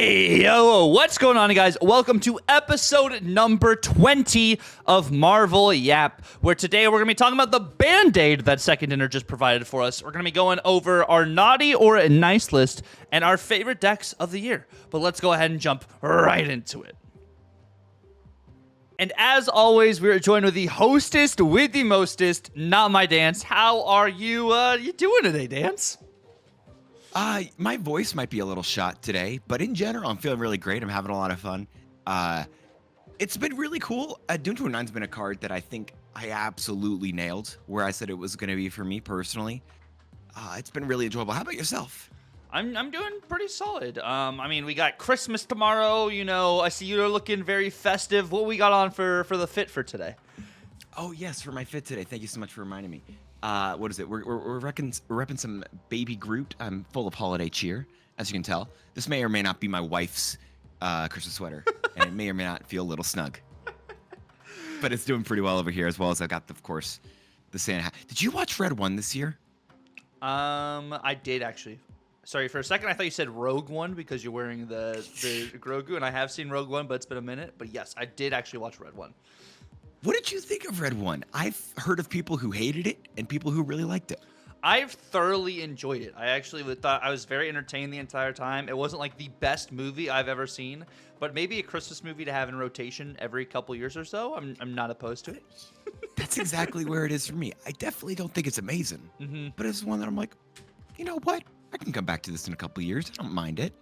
Hey, yo, what's going on, guys? Welcome to episode number 20 of Marvel Yap, where today we're going to be talking about the Band-Aid that Second Dinner just provided for us. We're going to be going over our naughty or nice list and our favorite decks of the year. But let's go ahead and jump right into it. And as always, we are joined with the hostess with the mostest, notmydance. How are you doing today, Dance? My voice might be a little shot today, but in general, I'm feeling really great. I'm having a lot of fun. It's been really cool. Doom to a Nine's been a card that I think I absolutely nailed, where I said it was going to be for me personally. It's been really enjoyable. How about yourself? I'm doing pretty solid. I mean, we got Christmas tomorrow. You know, I see you're looking very festive. What we got on for the fit for today? Oh yes, for my fit today. Thank you so much for reminding me. What is it? We're repping some Baby Groot. I'm full of holiday cheer, as you can tell. This may or may not be my wife's Christmas sweater, and it may or may not feel a little snug. But it's doing pretty well over here, as well as I got, of course, the Santa hat. Did you watch Red One this year? I did actually. Sorry, for a second I thought you said Rogue One because you're wearing the Grogu, and I have seen Rogue One, but it's been a minute. But yes, I did actually watch Red One. What did you think of Red One? I've heard of people who hated it and people who really liked it. I've thoroughly enjoyed it. I actually thought I was very entertained the entire time. It wasn't like the best movie I've ever seen, but maybe a Christmas movie to have in rotation every couple years or so. I'm not opposed to it. That's exactly where it is for me. I definitely don't think it's amazing, but it's one that I'm like, you know what? I can come back to this in a couple years. I don't mind it.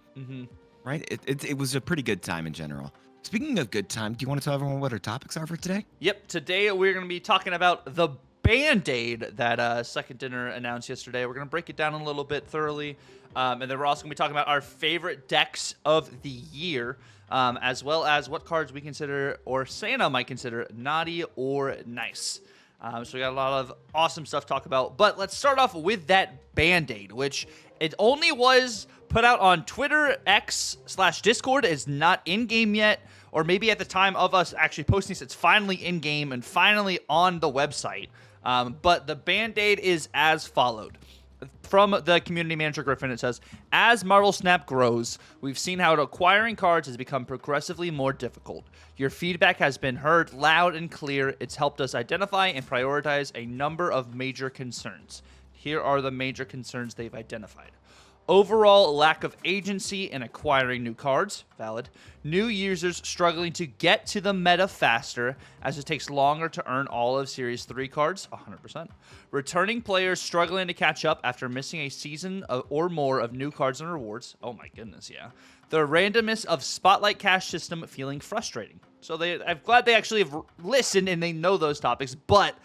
Right? It was a pretty good time in general. Speaking of good time, do you want to tell everyone what our topics are for today? Yep. Today we're going to be talking about the Band-Aid that Second Dinner announced yesterday. We're going to break it down a little bit thoroughly. And then we're also going to be talking about our favorite decks of the year, as well as what cards we consider, or Santa might consider, naughty or nice. So we got a lot of awesome stuff to talk about. But let's start off with that Band-Aid, which it only was put out on Twitter, X/Discord. It's not in-game yet. Or maybe at the time of us actually posting this, it's finally in-game and finally on the website. But the Band-Aid is as followed. From the community manager, Griffin, it says, as Marvel Snap grows, we've seen how acquiring cards has become progressively more difficult. Your feedback has been heard loud and clear. It's helped us identify and prioritize a number of major concerns. Here are the major concerns they've identified. Overall lack of agency in acquiring new cards, valid. New users struggling to get to the meta faster, as it takes longer to earn all of Series 3 cards, 100%. Returning players struggling to catch up after missing a season or more of new cards and rewards, oh my goodness, yeah. The randomness of Spotlight Cash system feeling frustrating. So I'm glad they actually have listened and they know those topics, but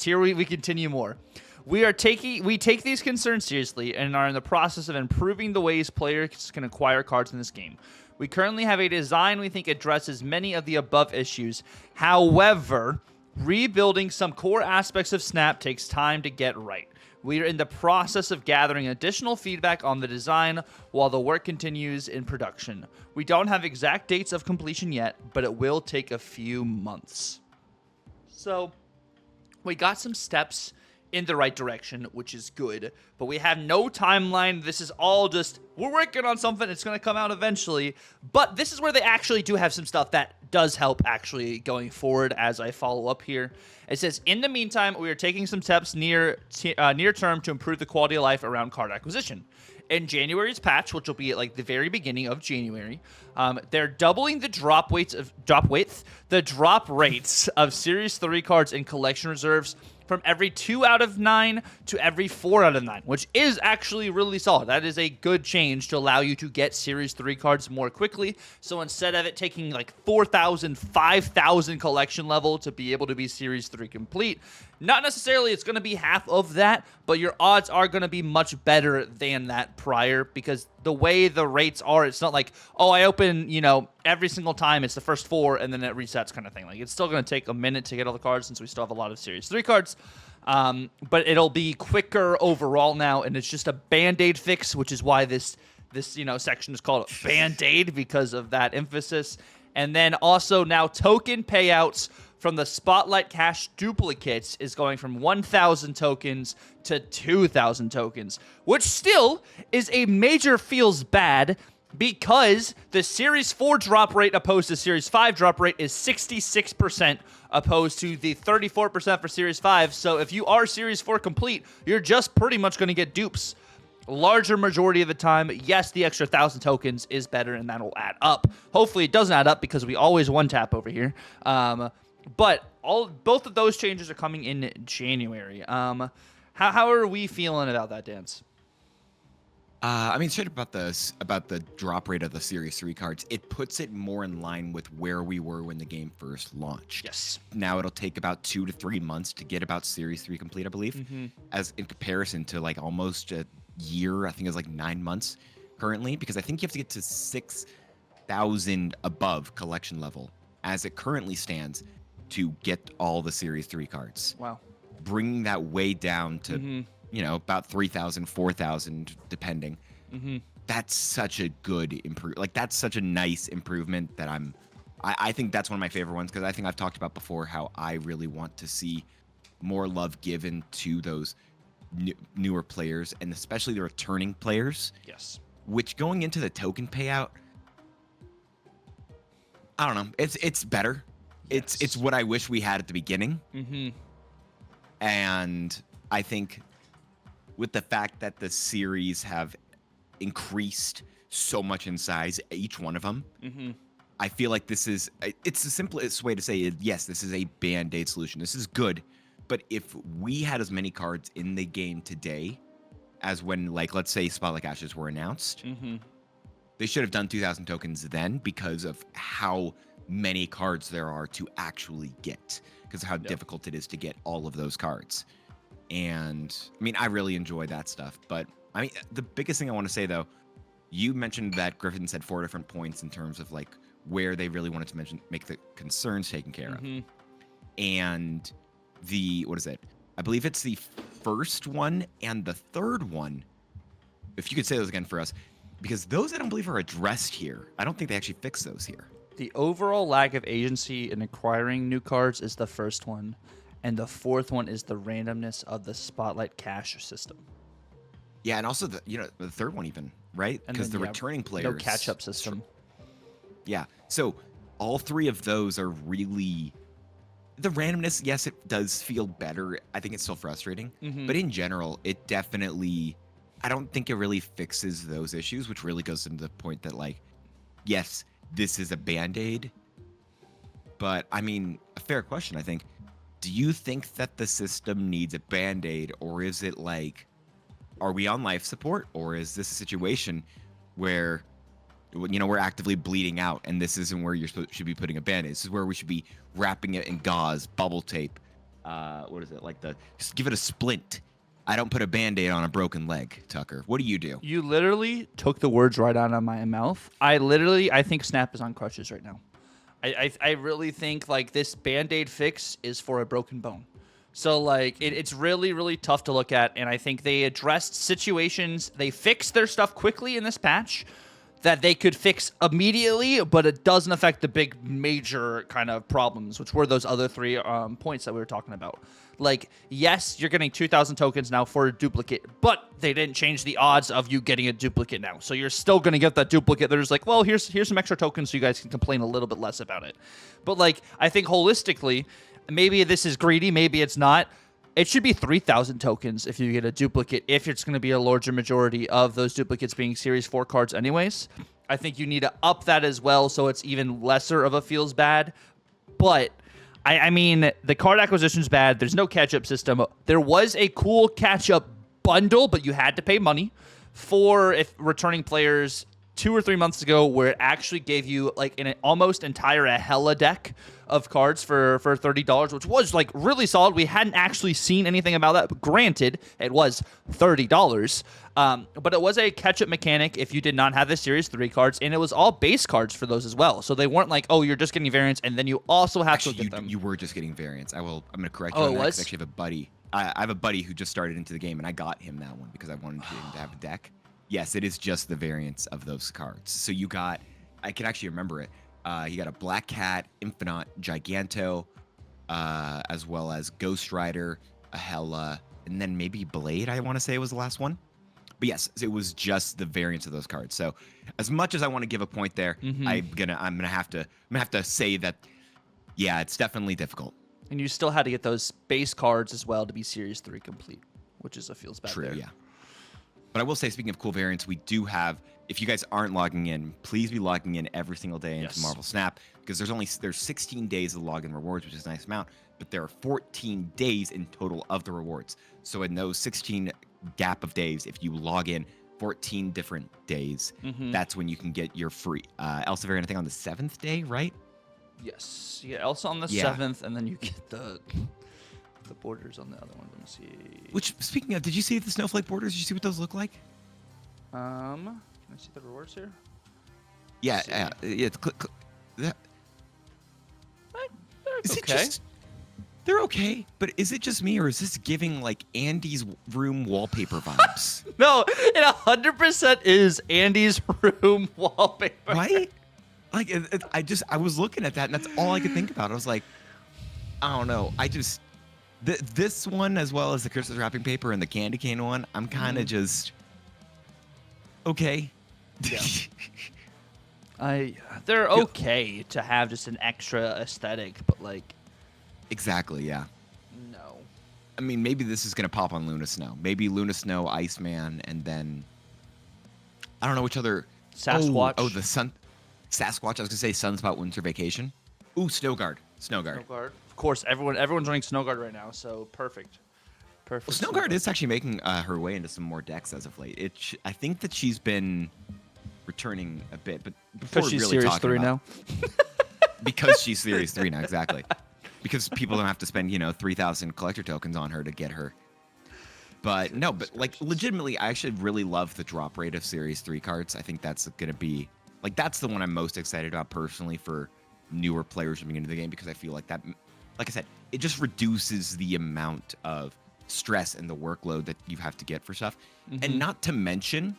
here we continue more. We take these concerns seriously and are in the process of improving the ways players can acquire cards in this game. We currently have a design we think addresses many of the above issues. However, rebuilding some core aspects of Snap takes time to get right. We are in the process of gathering additional feedback on the design while the work continues in production. We don't have exact dates of completion yet, but it will take a few months. So, we got some steps in the right direction, which is good, but we have no timeline. This is all just, we're working on something, it's going to come out eventually, but this is where they actually do have some stuff that does help actually going forward as I follow up here. It says, in the meantime, we are taking some steps near term to improve the quality of life around card acquisition. In January's patch, which will be at like the very beginning of January, they're doubling the drop rates of Series 3 cards in collection reserves from every 2 out of 9 to every 4 out of 9, which is actually really solid. That is a good change to allow you to get Series 3 cards more quickly. So instead of it taking like 4,000, 5,000 collection level to be able to be Series 3 complete, not necessarily it's going to be half of that, but your odds are going to be much better than that prior, because the way the rates are, it's not like, oh, I open, every single time it's the first 4 and then it resets kind of thing. Like, it's still going to take a minute to get all the cards since we still have a lot of Series 3 cards. But it'll be quicker overall now, and it's just a Band-Aid fix, which is why this section is called Band-Aid, because of that emphasis. And then also now token payouts from the Spotlight Cash duplicates is going from 1,000 tokens to 2,000 tokens, which still is a major feels bad because the Series 4 drop rate opposed to Series 5 drop rate is 66% opposed to the 34% for Series 5. So if you are Series 4 complete, you're just pretty much going to get dupes. Larger majority of the time. Yes, the extra 1,000 tokens is better, and that'll add up. Hopefully it doesn't add up because we always one-tap over here. But both of those changes are coming in January. How are we feeling about that, Dance? I mean, straight about the drop rate of the Series 3 cards, it puts it more in line with where we were when the game first launched. Yes. Now it'll take about 2 to 3 months to get about Series 3 complete, I believe, as in comparison to like almost a year. I think it's like 9 months currently, because I think you have to get to 6,000 above collection level as it currently stands to get all the Series 3 cards. Wow. Bringing that way down to about 3,000, 4,000, depending. That's such a good like that's such a nice improvement that I think that's one of my favorite ones, because I think I've talked about before how I really want to see more love given to those newer players, and especially the returning players. Yes. Which, going into the token payout, I don't know. It's better. Yes. It's what I wish we had at the beginning. And I think with the fact that the series have increased so much in size, each one of them, I feel like it's the simplest way to say it. Yes, this is a band-aid solution. This is good. But if we had as many cards in the game today as when, like, let's say Spotlight Ashes were announced, they should have done 2,000 tokens then, because of how many cards there are to actually get, because of how difficult it is to get all of those cards. And I mean, I really enjoy that stuff. But I mean, the biggest thing I want to say, though, you mentioned that Griffin said 4 different points in terms of like where they really wanted to make the concerns taken care of. And what is it? I believe it's the first one and the third one. If you could say those again for us, because those I don't believe are addressed here. I don't think they actually fixed those here. The overall lack of agency in acquiring new cards is the first one, and the fourth one is the randomness of the Spotlight cash system. Yeah, and also the third one even, right? Because the returning players, no catch-up system. Yeah, so all three of those are really the randomness. Yes, it does feel better. I think it's still frustrating, but in general, it definitely. I don't think it really fixes those issues, which really goes into the point that, like, yes, this is a band-aid, but I mean, a fair question, I think. Do you think that the system needs a band-aid, or is it like, are we on life support, or is this a situation where, we're actively bleeding out, and this isn't where you should be putting a band-aid? This is where we should be wrapping it in gauze, bubble tape. What is it? Just give it a splint. I don't put a band-aid on a broken leg, Tucker. What do you do? You literally took the words right out of my mouth. I think Snap is on crutches right now. I really think, like, this Band-Aid fix is for a broken bone. So, like, it's really, really tough to look at, and I think they addressed situations. They fixed their stuff quickly in this patch that they could fix immediately, but it doesn't affect the big major kind of problems, which were those other three points that we were talking about. Like, yes, you're getting 2,000 tokens now for a duplicate, but they didn't change the odds of you getting a duplicate now. So you're still going to get that duplicate. They're just like, well, here's some extra tokens so you guys can complain a little bit less about it. But, like, I think holistically, maybe this is greedy, maybe it's not. It should be 3,000 tokens if you get a duplicate, if it's going to be a larger majority of those duplicates being Series 4 cards anyways. I think you need to up that as well so it's even lesser of a feels bad. But, I mean, the card acquisition's bad. There's no catch-up system. There was a cool catch-up bundle, but you had to pay money for returning players 2 or 3 months ago, where it actually gave you like an almost entire Hella deck of cards for $30, which was like really solid. We hadn't actually seen anything about that. But granted, it was $30. But it was a catch-up mechanic if you did not have the Series 3 cards, and it was all base cards for those as well. So they weren't like, oh, you're just getting variants, and then you also have to get them. You were just getting variants. I'm going to correct you on that, because I actually have a buddy. I have a buddy who just started into the game, and I got him that one because I wanted him to have a deck. Yes, it is just the variants of those cards. So you got, I can actually remember it. You got a Black Cat, Infinite, Giganto, as well as Ghost Rider, a Hella, and then maybe Blade, I want to say was the last one. But yes, it was just the variants of those cards. So as much as I want to give a point there, I'm gonna have to say that yeah, it's definitely difficult. And you still had to get those base cards as well to be Series 3 complete, which is a feels bad True, there. yeah. But I will say, speaking of cool variants, we do have. If you guys aren't logging in, please be logging in every single day into Marvel Snap, because there's 16 days of login rewards, which is a nice amount, but there are 14 days in total of the rewards. So in those 16 gap of days, if you log in 14 different days, that's when you can get your free Elsa variant. I think on the 7th day, right? Yes. Yeah, Elsa on the 7th, and then you get the borders on the other one. Let me see. Which, speaking of, did you see the snowflake borders? Did you see what those look like? Can I see the rewards here? Yeah, yeah. Click. That. Is it okay. just? They're okay, but is it just me, or is this giving like Andy's room wallpaper vibes? No, it 100% is Andy's room wallpaper. Right? Like, I was looking at that, and that's all I could think about. I was like, I don't know. This one, as well as the Christmas wrapping paper and the candy cane one, I'm kind of just okay. Yeah. They're okay to have just an extra aesthetic, but like. Exactly, yeah. No. I mean, maybe this is gonna pop on Luna Snow. Maybe Luna Snow, Iceman, and then I don't know which other. Sasquatch. Oh, the sun. Sasquatch. I was gonna say Sunspot Winter Vacation. Ooh, Snowguard. Snowguard. Of course, everyone's running Snowguard right now, so perfect. Well, Snowguard is actually making her way into some more decks as of late. I think that she's been returning a bit, but before she's really Series talking 3 about, now. because she's Series 3 now, exactly. Because people don't have to spend 3,000 collector tokens on her to get her. But no, but like legitimately, I actually really love the drop rate of Series 3 cards. I think that's gonna be like that's the one I'm most excited about personally for newer players coming into the game, because I feel like that, like I said, it just reduces the amount of stress and the workload that you have to get for stuff. And not to mention,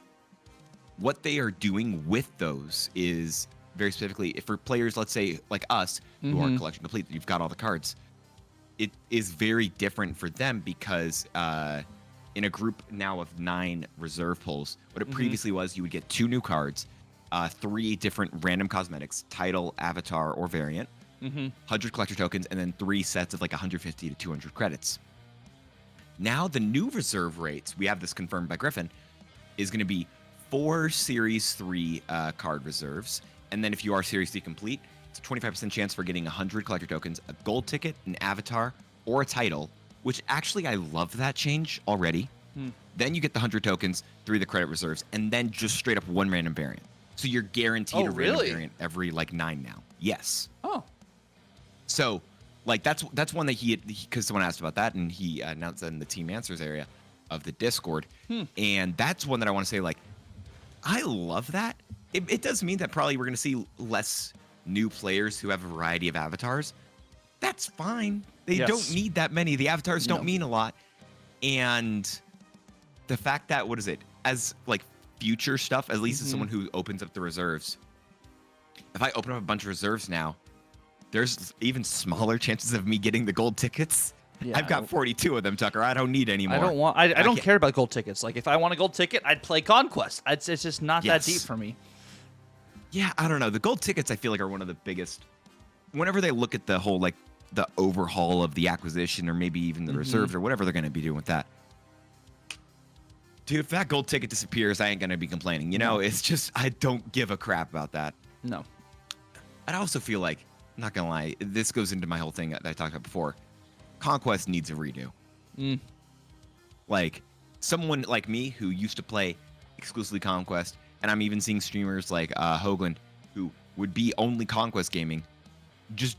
what they are doing with those is very specifically, if for players, let's say like us, who aren't collection complete, you've got all the cards, it is very different for them because in a group now of 9 reserve pulls, what it previously was, you would get 2 new cards, 3 different random cosmetics, title, avatar, or variant, 100 collector tokens, and then 3 sets of like 150 to 200 credits. Now the new reserve rates, we have this confirmed by Griffin, is going to be 4 Series 3 card reserves. And then if you are Series 3 complete, it's a 25% chance for getting 100 collector tokens, a gold ticket, an avatar, or a title, which actually I love that change already. Then you get the 100 tokens, 3 of the credit reserves, and then just straight up 1 random variant. So you're guaranteed a random variant every like 9 now. Yes. Oh. So like that's one that because someone asked about that, and he announced that in the team answers area of the Discord. And that's one that I want to say, like, I love that. It does mean that probably we're going to see less new players who have a variety of avatars. That's fine. They don't need that many. The avatars don't mean a lot. And the fact that, what is it, as like future stuff, at least as someone who opens up the reserves, if I open up a bunch of reserves now, there's even smaller chances of me getting the gold tickets. Yeah, I've got 42 of them, Tucker. I don't need any more. I don't care about gold tickets. Like, if I want a gold ticket, I'd play Conquest. It's just not that deep for me. Yeah, I don't know. The gold tickets, I feel like, are one of the biggest. Whenever they look at the whole, like, the overhaul of the acquisition, or maybe even the reserves, or whatever they're going to be doing with that. Dude, if that gold ticket disappears, I ain't going to be complaining. You know, it's just, I don't give a crap about that. No. I also feel like, I'm not going to lie, this goes into my whole thing that I talked about before. Conquest needs a redo. Like, someone like me who used to play exclusively Conquest, and I'm even seeing streamers like Hoagland who would be only Conquest gaming, just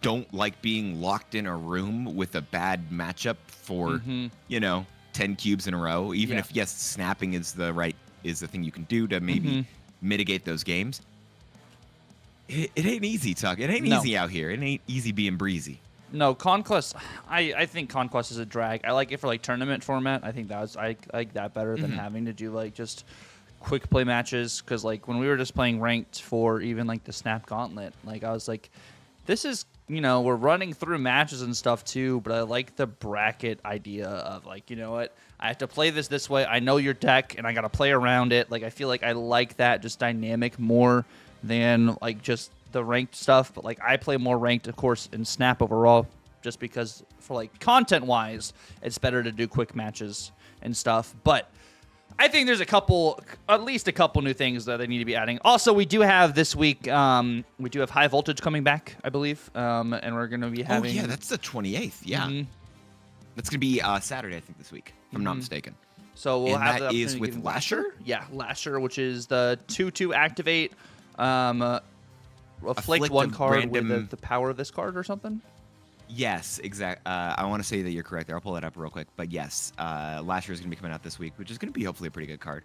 don't like being locked in a room with a bad matchup for 10 cubes in a row. Even if yes, snapping is the thing you can do to maybe mitigate those games. It ain't easy, Tuck. It ain't easy out here. It ain't easy being breezy. No, Conquest. I think Conquest is a drag. I like it for like tournament format. I think I like that better than having to do like just quick play matches. Because like when we were just playing ranked for even like the Snap Gauntlet, like I was like, this is we're running through matches and stuff too, but I like the bracket idea of like, you know what, I have to play this way. I know your deck, and I got to play around it. Like, I feel like I like that just dynamic more than like just the ranked stuff. But like, I play more ranked, of course, in Snap overall, just because for like content-wise, it's better to do quick matches and stuff. But I think there's at least a couple new things that they need to be adding. Also, we do have this week, we do have High Voltage coming back, I believe, and we're going to be having... Oh, yeah, that's the 28th, yeah. Mm-hmm. That's going to be Saturday, I think, this week, if I'm not mistaken. So we'll and have that the is with Lasher? Yeah, Lasher, which is the 2/2 activate, afflict one card with the power of this card or something? Yes, exactly. I want to say that you're correct there. I'll pull that up real quick. But yes, Lasher is going to be coming out this week, which is going to be hopefully a pretty good card.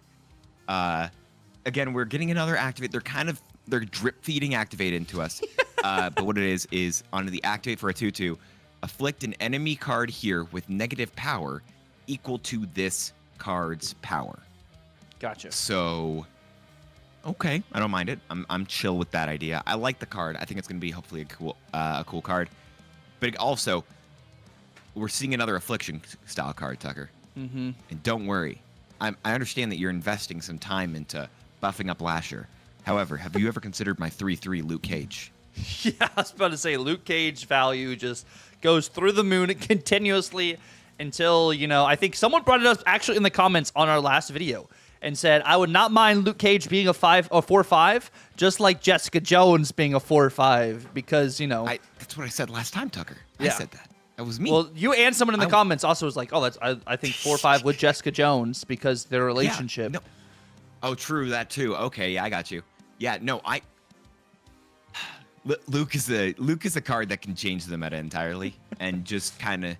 Again, we're getting another activate. They're drip feeding activate into us. But what it is on the activate for a 2/2, afflict an enemy card here with negative power equal to this card's power. Gotcha. So, okay, I don't mind it. I'm chill with that idea. I like the card. I think it's going to be hopefully a cool card. But also, we're seeing another Affliction style card, Tucker. Mm-hmm. And don't worry. I understand that you're investing some time into buffing up Lasher. However, have you ever considered my 3/3 Luke Cage? Yeah, I was about to say Luke Cage value just goes through the moon continuously until, I think someone brought it up actually in the comments on our last video and said, I would not mind Luke Cage being a 4/5, just like Jessica Jones being a 4/5, because, That's what I said last time, Tucker. Yeah. I said that. That was me. Well, you and someone in the comments also was like, oh, I think 4/5 with Jessica Jones because their relationship. Yeah, no. Oh, true, that too. Okay, yeah, I got you. Yeah, no, Luke is a card that can change the meta entirely and just kind of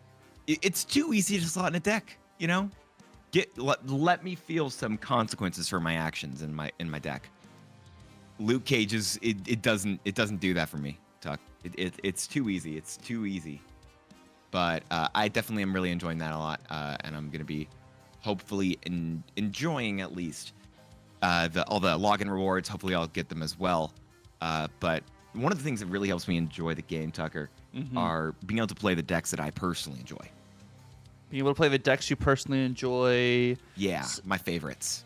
it's too easy to slot in a deck, let me feel some consequences for my actions in my deck. Luke Cage it doesn't do that for me, Tuck. It's too easy. It's too easy. But I definitely am really enjoying that a lot, and I'm gonna be hopefully enjoying at least all the login rewards. Hopefully I'll get them as well. But one of the things that really helps me enjoy the game, Tucker, are being able to play the decks that I personally enjoy. Being able to play the decks you personally enjoy. Yeah, my favorites.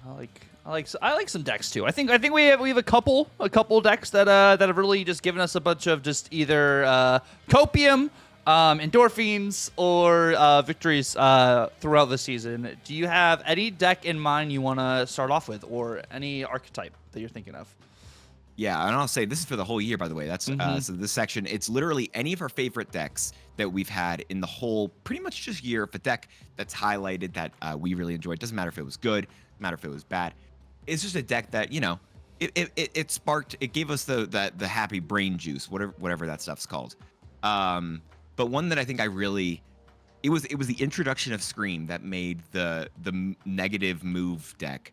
I like some decks too. I think we have a couple decks that have really just given us a bunch of just either copium, endorphins, or victories throughout the season. Do you have any deck in mind you want to start off with, or any archetype that you're thinking of? Yeah, and I'll say this is for the whole year, by the way. That's so this section, it's literally any of our favorite decks that we've had in the whole pretty much just year. If a deck that's highlighted that we really enjoyed, doesn't matter if it was good, doesn't matter if it was bad. It's just a deck that it sparked. It gave us the happy brain juice, whatever that stuff's called. But one that I think it was the introduction of Scream that made the negative move deck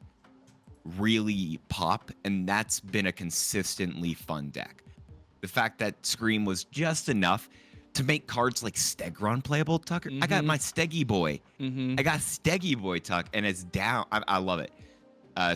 really pop, and that's been a consistently fun deck. The fact that Scream was just enough to make cards like Stegron playable, Tucker. I got my Steggy Boy. I got Steggy Boy, Tuck, and it's down. I love it.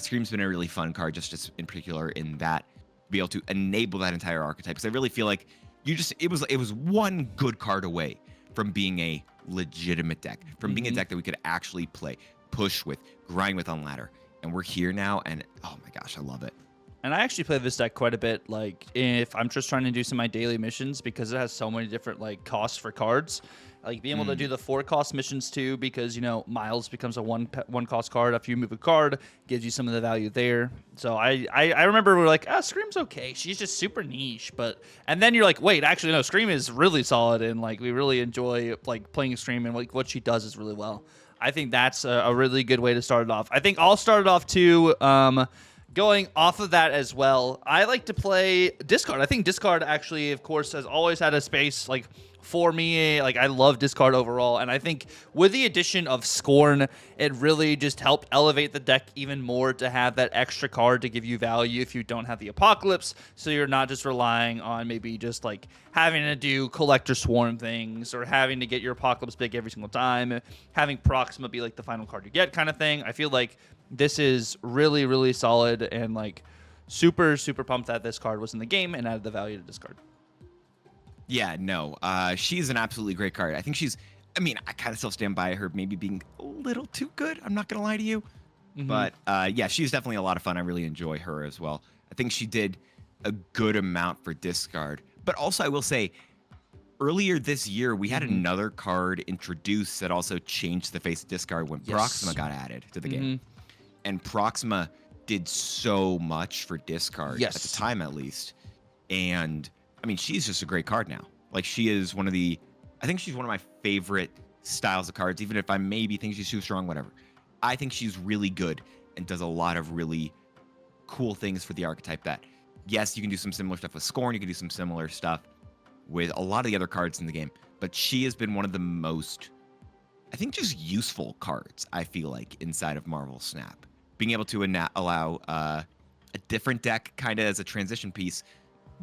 Scream's been a really fun card, just in particular in that, be able to enable that entire archetype. Because I really feel like it was one good card away from being a legitimate deck, from being a deck that we could actually play, push with, grind with on ladder. And we're here now, and oh my gosh, I love it. And I actually play this deck quite a bit, like if I'm just trying to do some of my daily missions, because it has so many different like costs for cards. Like being able to do the 4-cost missions too, because Miles becomes a one cost card after you move a card, gives you some of the value there. So I remember we were like, Scream's okay, she's just super niche, and then you're like, wait, actually no, Scream is really solid, and like we really enjoy like playing Scream, and like what she does is really well. I think that's a really good way to start it off. I think I'll start it off too. Going off of that as well, I like to play Discard. I think Discard actually, of course, has always had a space like for me. Like I love Discard overall, and I think with the addition of Scorn, it really just helped elevate the deck even more to have that extra card to give you value if you don't have the Apocalypse. So you're not just relying on maybe just like having to do Collector Swarm things or having to get your Apocalypse big every single time, having Proxima be like the final card you get kind of thing. I feel like this is really, really solid, and like super, super pumped that this card was in the game and added the value to Discard. Yeah, no. She's an absolutely great card. I think she's. I mean, I kind of still stand by her maybe being a little too good. I'm not gonna lie to you, Hmm. but yeah, she's definitely a lot of fun. I really enjoy her as well. I think she did a good amount for discard. But also, I will say, earlier this year, we had Hmm. another card introduced that also changed the face of discard when Proxima Yes. got added to the game. Hmm. And Proxima did so much for discard at the Yes. time, at least. And I mean, she's just a great card now. Like, she is one of the, I think she's one of my favorite styles of cards, even if I maybe think she's too strong, whatever. I think she's really good and does a lot of really cool things for the archetype that, yes, you can do some similar stuff with Scorn, you can do some similar stuff with a lot of the other cards in the game, but she has been one of the most, I think, just useful cards, I feel like, inside of Marvel Snap. Being able to allow a different deck kind of as a transition piece.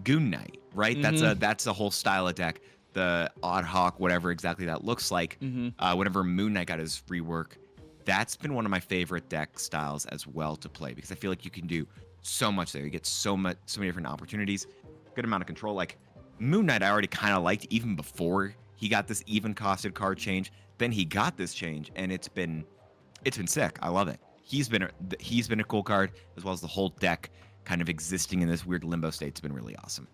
Goon Knight, right? Hmm. That's a whole style of deck. The Odd Hawk, whatever exactly that looks like. Hmm. Whenever Moon Knight got his rework, that's been one of my favorite deck styles as well to play, because I feel like you can do so much there. You get so many different opportunities, good amount of control. Like Moon Knight, I already kind of liked even before he got this even costed card change. Then he got this change, and it's been sick. I love it. He's been a cool card, as well as the whole deck kind of existing in this weird limbo state. It's been really awesome.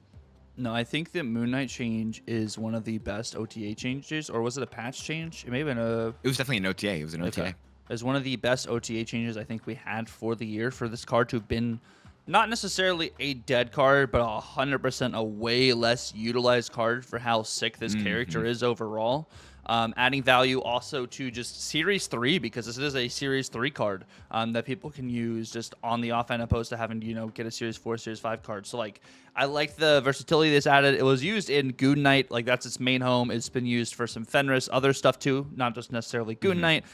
No, I think that Moon Knight change is one of the best OTA changes, or was it a patch change? It may have been a. It was definitely an OTA. It was an OTA. Okay. As one of the best OTA changes I think we had for the year for this card to have been not necessarily a dead card, but 100% a way less utilized card for how sick this character is overall. Adding value also to just Series 3, because this is a Series 3 card that people can use just on the offhand, opposed to having to, get a Series 4, Series 5 card. So, like, I like the versatility that's added. It was used in Goon Knight, like that's its main home. It's been used for some Fenris, other stuff too, not just necessarily Goon Knight,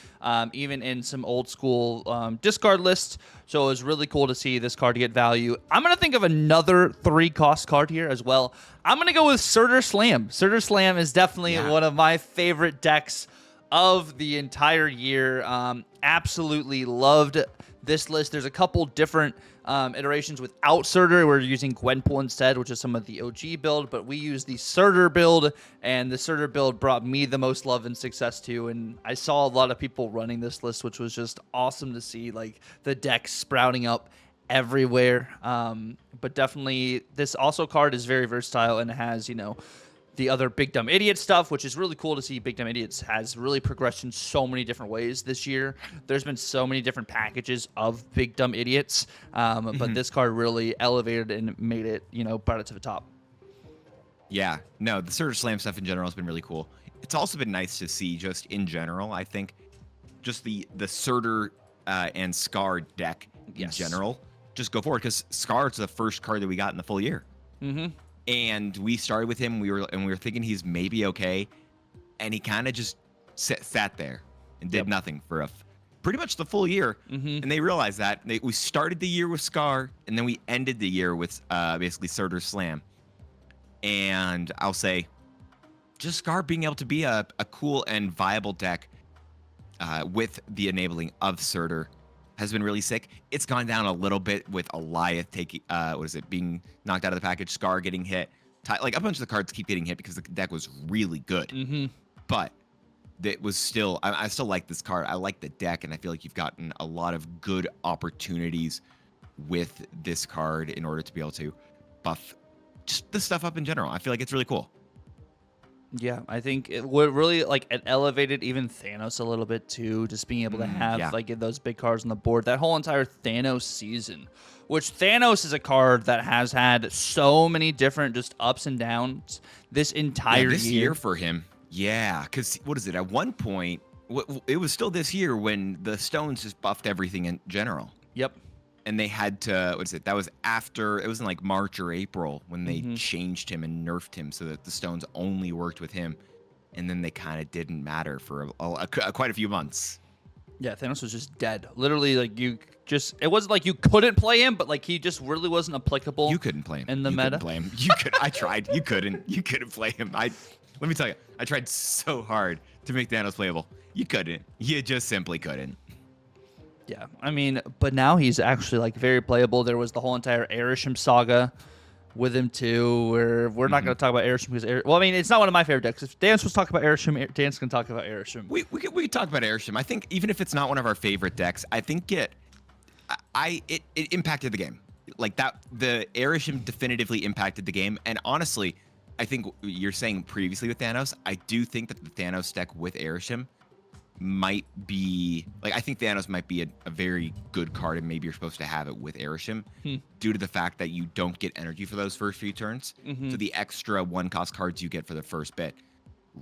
even in some old school discard lists. So it was really cool to see this card get value. I'm going to think of another 3-cost card here as well. I'm going to go with Surtur Slam. Surtur Slam is definitely one of my favorite decks of the entire year. Absolutely loved this list. There's a couple different iterations without Surtur. We're using Gwenpool instead, which is some of the OG build, but we use the Surtur build, and the Surtur build brought me the most love and success too. And I saw a lot of people running this list, which was just awesome to see, like the deck sprouting up everywhere. But definitely this also card is very versatile and has, the other Big Dumb Idiot stuff, which is really cool to see. Big Dumb Idiots has really progressed in so many different ways this year. There's been so many different packages of Big Dumb Idiots, but this card really elevated and made it, brought it to the top. Yeah, no, the Surtur Slam stuff in general has been really cool. It's also been nice to see just in general, I think, just the Surtur and Scar deck in general just go forward, because Scar's the first card that we got in the full year. And we started with him. We were thinking he's maybe okay, and he kind of just sat there and did nothing for pretty much the full year. And they realized that we started the year with Scar, and then we ended the year with basically Surtur Slam. And I'll say, just Scar being able to be a cool and viable deck with the enabling of Surtur has been really sick. It's gone down a little bit with Alioth taking, being knocked out of the package, Scar getting hit. Like a bunch of the cards keep getting hit because the deck was really good. But it was still, I still like this card. I like the deck, and I feel like you've gotten a lot of good opportunities with this card in order to be able to buff just the stuff up in general. I feel like it's really cool. Yeah, I think it would really, like, it elevated even Thanos a little bit too, just being able to have like those big cards on the board. That whole entire Thanos season, which Thanos is a card that has had so many different just ups and downs this entire this year for him. Yeah, because what is it? At one point, it was still this year when the Stones just buffed everything in general. Yep. And they had to, what is it? That was after, it was in like March or April when they changed him and nerfed him so that the Stones only worked with him. And then they kind of didn't matter for quite a few months. Yeah, Thanos was just dead. Literally, like, it wasn't like you couldn't play him, but like he just really wasn't applicable. You couldn't play him. In the meta. Couldn't play him. I tried. You couldn't play him. Let me tell you, I tried so hard to make Thanos playable. You couldn't. You just simply couldn't. Yeah, I mean, but now he's actually like very playable. There was the whole entire Erisham saga with him too. We're not going to talk about Airshim because well, I mean, it's not one of my favorite decks. If Dan was talking about Airshim, Dan's going to talk about Airshim. We could talk about Airshim. I think even if it's not one of our favorite decks, I think it impacted the game. Like that, the Airshim definitively impacted the game. And honestly, I think you're saying previously with Thanos, I do think that the Thanos deck with Airshim might be like, I think Thanos might be a very good card, and maybe you're supposed to have it with Airshim due to the fact that you don't get energy for those first few turns. So the extra 1-cost cards you get for the first bit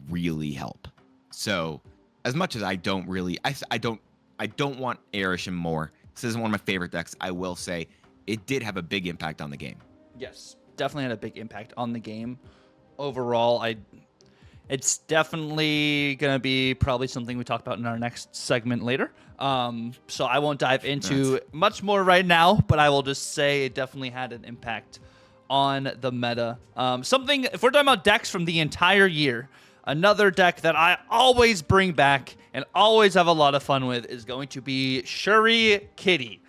really help. So as much as I don't really, I don't want Airshim more. This isn't one of my favorite decks. I will say it did have a big impact on the game. Yes, definitely had a big impact on the game. Overall, it's definitely going to be probably something we talk about in our next segment later. So I won't dive into much more right now, but I will just say it definitely had an impact on the meta. Something, if we're talking about decks from the entire year, another deck that I always bring back and always have a lot of fun with is going to be Shuri Kitty.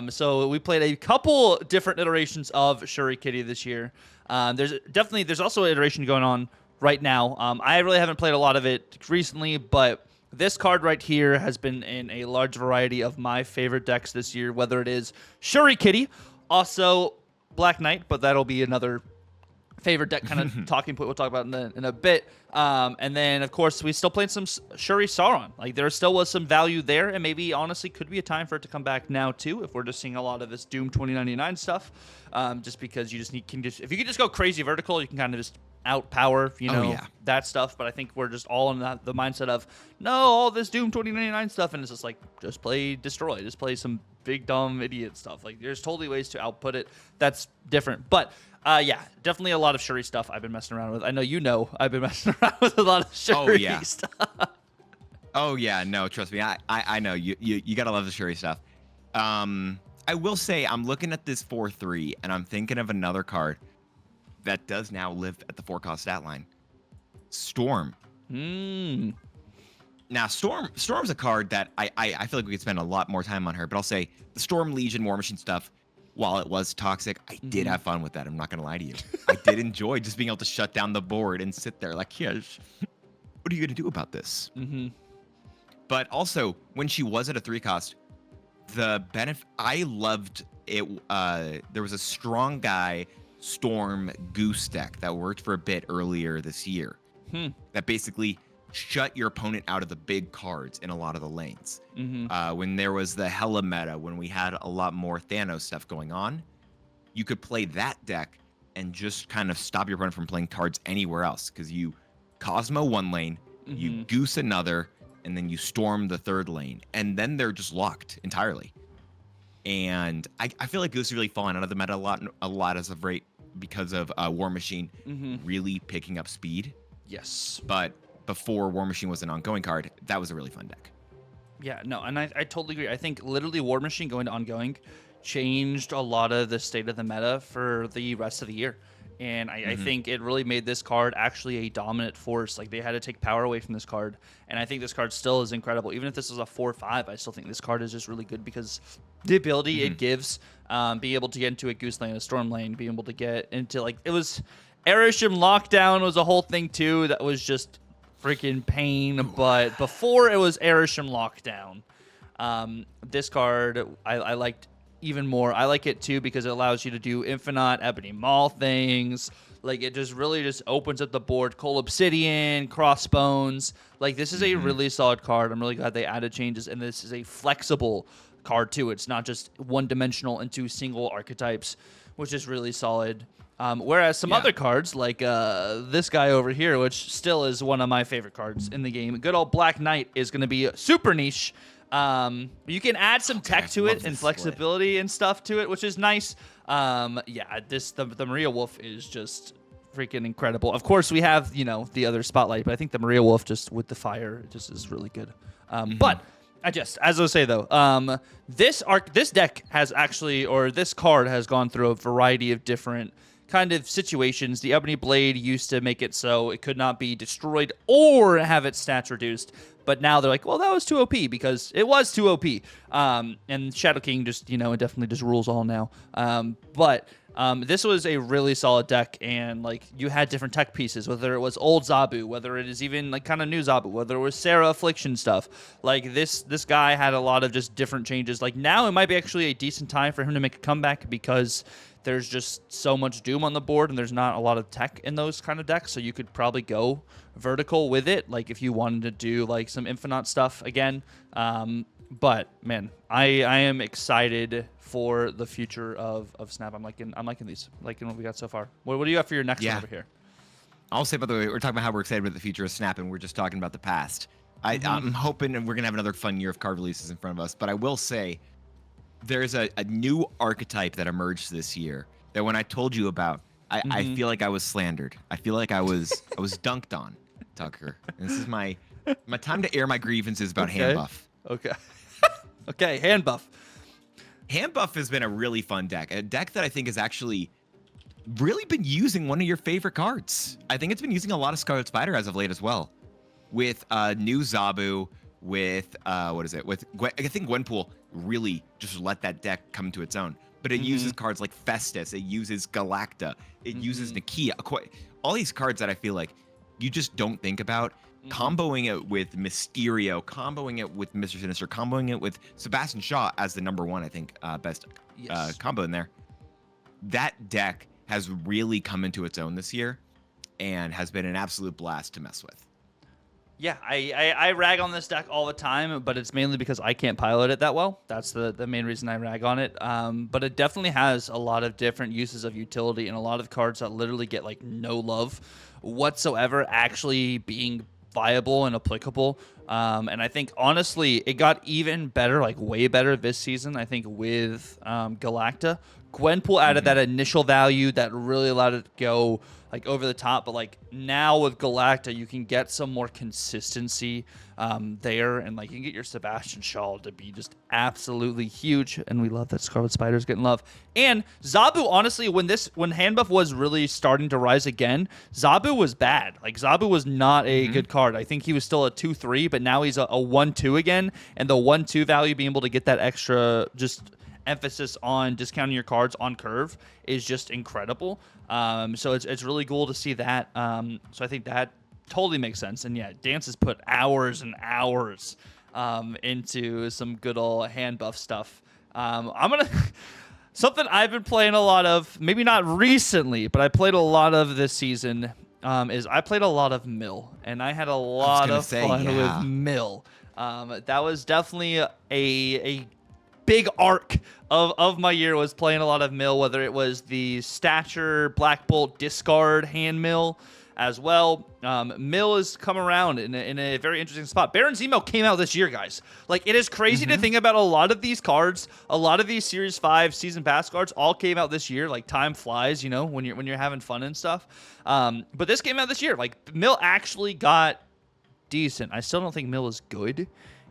So we played a couple different iterations of Shuri Kitty this year. There's also an iteration going on right now. I really haven't played a lot of it recently, but this card right here has been in a large variety of my favorite decks this year, whether it is Shuri Kitty, also Black Knight, but that'll be another favorite deck kind of talking point we'll talk about in a bit. And then, of course, we still played some Shuri Sauron. Like, there still was some value there, and maybe, honestly, could be a time for it to come back now, too, if we're just seeing a lot of this Doom 2099 stuff. Just because you just if you can just go crazy vertical, you can kind of just outpower, that stuff. But I think we're just all in the mindset of, no, all this Doom 2099 stuff, and it's just like, just play Destroy. Just play some big, dumb, idiot stuff. Like, there's totally ways to output it. That's different. But yeah, definitely a lot of Shuri stuff I've been messing around with. I know I've been messing around with a lot of Shuri stuff. Oh yeah, no, trust me, I know you gotta love the Shuri stuff. I will say I'm looking at this 4/3 and I'm thinking of another card that does now live at the 4-cost stat line. Storm. Now Storm's a card that I feel like we could spend a lot more time on her, but I'll say the Storm Legion War Machine stuff, while it was toxic, I did have fun with that. I'm not going to lie to you. I did enjoy just being able to shut down the board and sit there like, yes, what are you going to do about this? But also, when she was at a 3-cost, the benefit, I loved it. There was a strong guy Storm Goose deck that worked for a bit earlier this year that basically shut your opponent out of the big cards in a lot of the lanes. When there was the Hela meta, when we had a lot more Thanos stuff going on, you could play that deck and just kind of stop your opponent from playing cards anywhere else, because you Cosmo one lane, you Goose another, and then you Storm the third lane, and then they're just locked entirely. And I feel like Goose is really falling out of the meta a lot as of late because of War Machine really picking up speed. Yes. But before War Machine was an ongoing card, that was a really fun deck. Yeah, no, and I totally agree. I think literally War Machine going to ongoing changed a lot of the state of the meta for the rest of the year. And I think it really made this card actually a dominant force. Like, they had to take power away from this card. And I think this card still is incredible. Even if this is a 4/5, I still think this card is just really good because the ability it gives, being able to get into a Goose lane, a Storm lane, being able to get into, like, it was Airshim Lockdown was a whole thing too that was just freaking pain. But before it was Airshim Lockdown, this card I liked even more. I like it too because it allows you to do Infinite Ebony Maul things. Like, it just really just opens up the board. Coal Obsidian, Crossbones. Like, this is a really solid card. I'm really glad they added changes, and this is a flexible card too. It's not just one-dimensional into single archetypes, which is really solid. Whereas some other cards, like this guy over here, which still is one of my favorite cards in the game, good old Black Knight, is going to be super niche. You can add some tech to it and flexibility and stuff to it, which is nice. Yeah, the Maria Wolf is just freaking incredible. Of course, we have, the other spotlight, but I think the Maria Wolf just with the fire just is really good. But as I was saying though, this deck has actually, or this card has gone through a variety of different kind of situations. The Ebony Blade used to make it so it could not be destroyed or have its stats reduced, but now they're like, well, that was too OP because it was too OP. And Shadow King just, it definitely just rules all now. But This was a really solid deck, and like you had different tech pieces, whether it was old Zabu, whether it is even like kind of new Zabu, whether it was Sarah Affliction stuff. Like this guy had a lot of just different changes. Like now it might be actually a decent time for him to make a comeback because there's just so much Doom on the board, and there's not a lot of tech in those kind of decks, so you could probably go vertical with it, like if you wanted to do like some Infinite stuff again. But man, I am excited for the future of Snap. I'm liking these, liking what we got so far. What do you have for your next one over here? I'll say, by the way, we're talking about how we're excited about the future of Snap, and we're just talking about the past. I'm hoping we're gonna have another fun year of card releases in front of us. But I will say, there's a new archetype that emerged this year that when I told you about, I feel like I was slandered. I feel like I was dunked on, Tucker. And this is my time to air my grievances about hand buff. Okay. Okay, hand buff. Hand buff has been a really fun deck. A deck that I think has actually really been using one of your favorite cards. I think it's been using a lot of Scarlet Spider as of late as well. With new Zabu, with with I think Gwenpool really just let that deck come to its own. But it uses cards like Festus, it uses Galacta, it uses Nakia. All these cards that I feel like you just don't think about. Comboing it with Mysterio, comboing it with Mr. Sinister, comboing it with Sebastian Shaw as the #1, I think, best combo in there. That deck has really come into its own this year and has been an absolute blast to mess with. Yeah, I rag on this deck all the time, but it's mainly because I can't pilot it that well. That's the main reason I rag on it. But it definitely has a lot of different uses of utility and a lot of cards that literally get like no love whatsoever actually being viable and applicable. And I think honestly it got even better, like way better this season, I think, with Galacta. Gwenpool added that initial value that really allowed it to go like over the top, but like now with Galacta you can get some more consistency there, and like you can get your Sebastian Shaw to be just absolutely huge, and we love that Scarlet Spider's getting love. And Zabu, honestly, when hand buff was really starting to rise again, Zabu was bad. Like Zabu was not a good card. I think he was still a 2/3, but now he's a 1/2 again, and the 1/2 value, being able to get that extra just emphasis on discounting your cards on curve is just incredible. So it's really cool to see that. So I think that totally makes sense. And yeah, Dance has put hours and hours into some good old hand buff stuff. I'm gonna something I've been playing a lot of, maybe not recently, but I played a lot of this season. Is I played a lot of Mill, and I had a lot of fun with Mill. That was definitely a big arc of my year, was playing a lot of Mill, whether it was the Stature, Black Bolt, Discard, Hand Mill as well. Mill has come around in a very interesting spot. Baron Zemo came out this year, guys. Like, it is crazy to think about. A lot of these cards, a lot of these Series 5 Season Pass cards all came out this year. Like, time flies, you know, when you're having fun and stuff. But this came out this year. Like, Mill actually got decent. I still don't think Mill is good.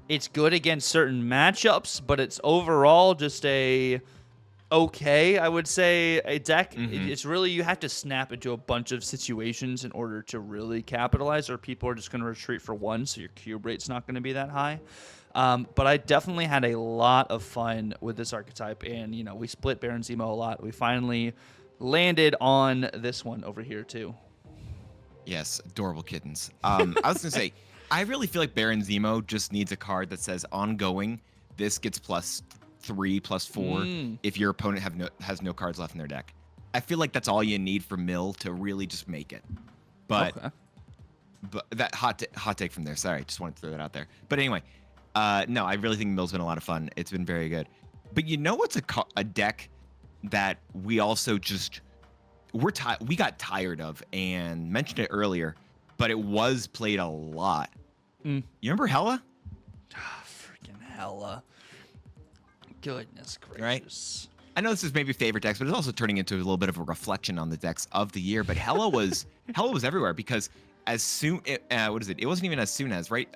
It's good against certain matchups, but it's overall just a okay, I would say, a deck. It's really, you have to snap into a bunch of situations in order to really capitalize, or people are just going to retreat for one, so your cube rate's not going to be that high. But I definitely had a lot of fun with this archetype, and you know, we split Baron Zemo a lot. We finally landed on this one over here too. Yes, adorable kittens. I was going to say, I really feel like Baron Zemo just needs a card that says ongoing. This gets +3, +4 if your opponent has no cards left in their deck. I feel like that's all you need for Mill to really just make it. But that hot take from there. Sorry, just wanted to throw that out there. But anyway, no, I really think Mill's been a lot of fun. It's been very good. But you know what's a deck that we also just we got tired of and mentioned it earlier, but it was played a lot. You remember Hela? Freaking Hela. Goodness gracious. Right? I know this is maybe favorite decks, but it's also turning into a little bit of a reflection on the decks of the year. But Hela was everywhere, because as soon it wasn't even as soon as, right?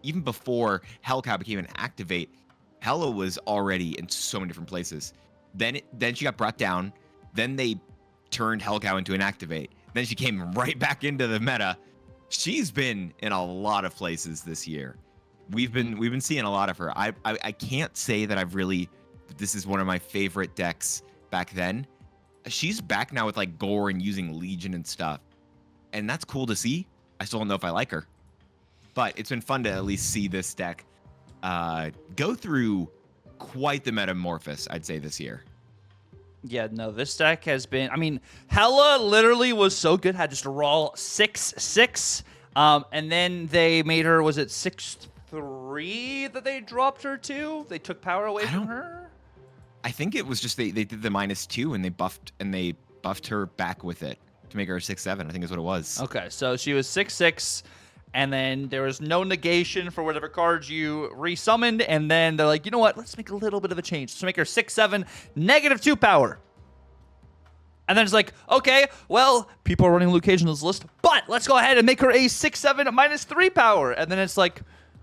Even before Hellcat became an activate, Hela was already in so many different places. Then she got brought down. Then they turned Hellcow into an activate. Then she came right back into the meta. She's been in a lot of places this year. We've been seeing a lot of her. I can't say that I've really, this is one of my favorite decks back then, she's back now with like gore and using Legion and stuff, and that's cool to see. I still don't know if I like her, but it's been fun to at least see this deck go through quite the metamorphosis, I'd say, this year. Yeah, no, this deck has been. I mean, Hella literally was so good. Had just a raw 6/6, and then they made her. Was it 6/3 that they dropped her to? They took power away from her. I think it was just they did the -2 and they buffed her back with it to make her a 6/7. I think is what it was. Okay, so she was 6/6. And then there was no negation for whatever cards you resummoned. And then they're like, you know what? Let's make a little bit of a change. Let's make her 6/7, -2 power. And then it's like, okay, well, people are running Luke Cage on this list, but let's go ahead and make her a 6/7 -3 power. And then it's like,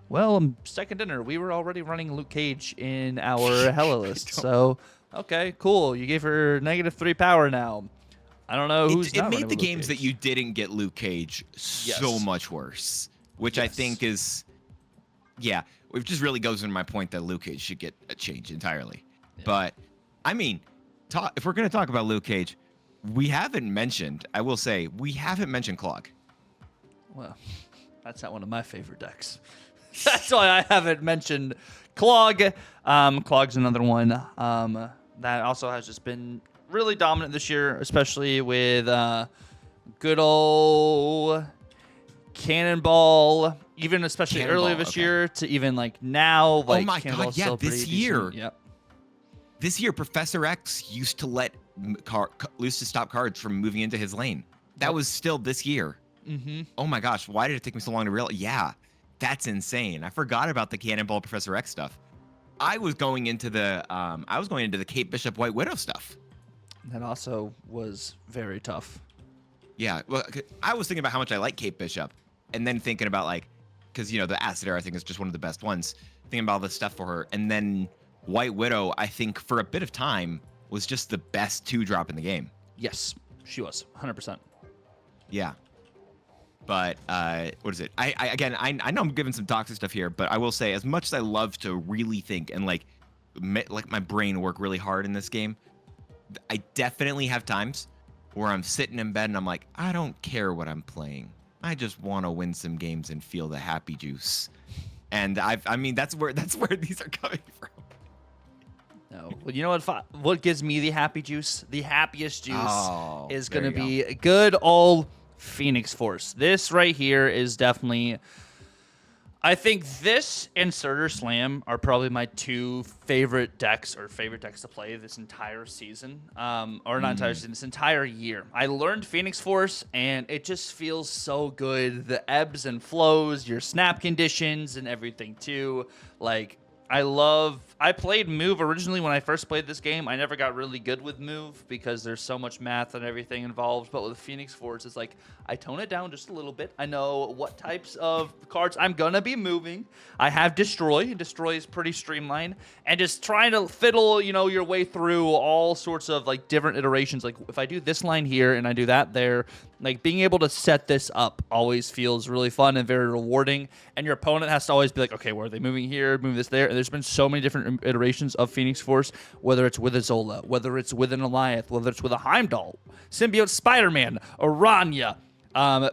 well, second dinner, we were already running Luke Cage in our Hella list. So, okay, cool. You gave her -3 power now. I don't know who's it made the games that you didn't get Luke Cage so much worse, which I think is, yeah, it just really goes into my point that Luke Cage should get a change entirely. Yeah. But I mean, if we're going to talk about Luke Cage, we haven't mentioned, I will say, we haven't mentioned Clog. Well, that's not one of my favorite decks. That's why I haven't mentioned Clog. Clog's another one that also has just been really dominant this year, especially with good old Cannonball, even especially earlier this year to even like now. Like, oh my God, yeah, this year. Yep. This year, Professor X used to let used to stop cards from moving into his lane. That was still this year. Mm-hmm. Oh my gosh, why did it take me so long to realize? Yeah, that's insane. I forgot about the Cannonball Professor X stuff. I was going into the Kate Bishop White Widow stuff. That also was very tough. Yeah, well, I was thinking about how much I like Kate Bishop, and then thinking about like, because the Acid Air I think is just one of the best ones. Thinking about all the stuff for her, and then White Widow I think for a bit of time was just the best 2-drop in the game. Yes, she was 100%. Yeah, but what is it? I know I'm giving some toxic stuff here, but I will say as much as I love to really think and like my brain work really hard in this game, I definitely have times where I'm sitting in bed and I'm like, I don't care what I'm playing. I just want to win some games and feel the happy juice. And I mean, that's where these are coming from. No, well, you know what gives me the happy juice? The happiest juice is going to be good old Phoenix Force. This right here is definitely. I think this and Surtur Slam are probably my 2 favorite decks to play this entire season. Or not entire season, this entire year. I learned Phoenix Force, and it just feels so good. The ebbs and flows, your snap conditions, and everything, too. Like, I played Move originally when I first played this game. I never got really good with Move because there's so much math and everything involved. But with Phoenix Force, it's like I tone it down just a little bit. I know what types of cards I'm going to be moving. I have Destroy, and Destroy is pretty streamlined. And just trying to fiddle, your way through all sorts of like different iterations. Like if I do this line here and I do that there, like being able to set this up always feels really fun and very rewarding. And your opponent has to always be like, okay, where are they moving here, moving this there? And there's been so many different iterations of Phoenix Force, whether it's with a Zola, whether it's with an Alliath, whether it's with a Heimdall, Symbiote Spider-Man, Aranya,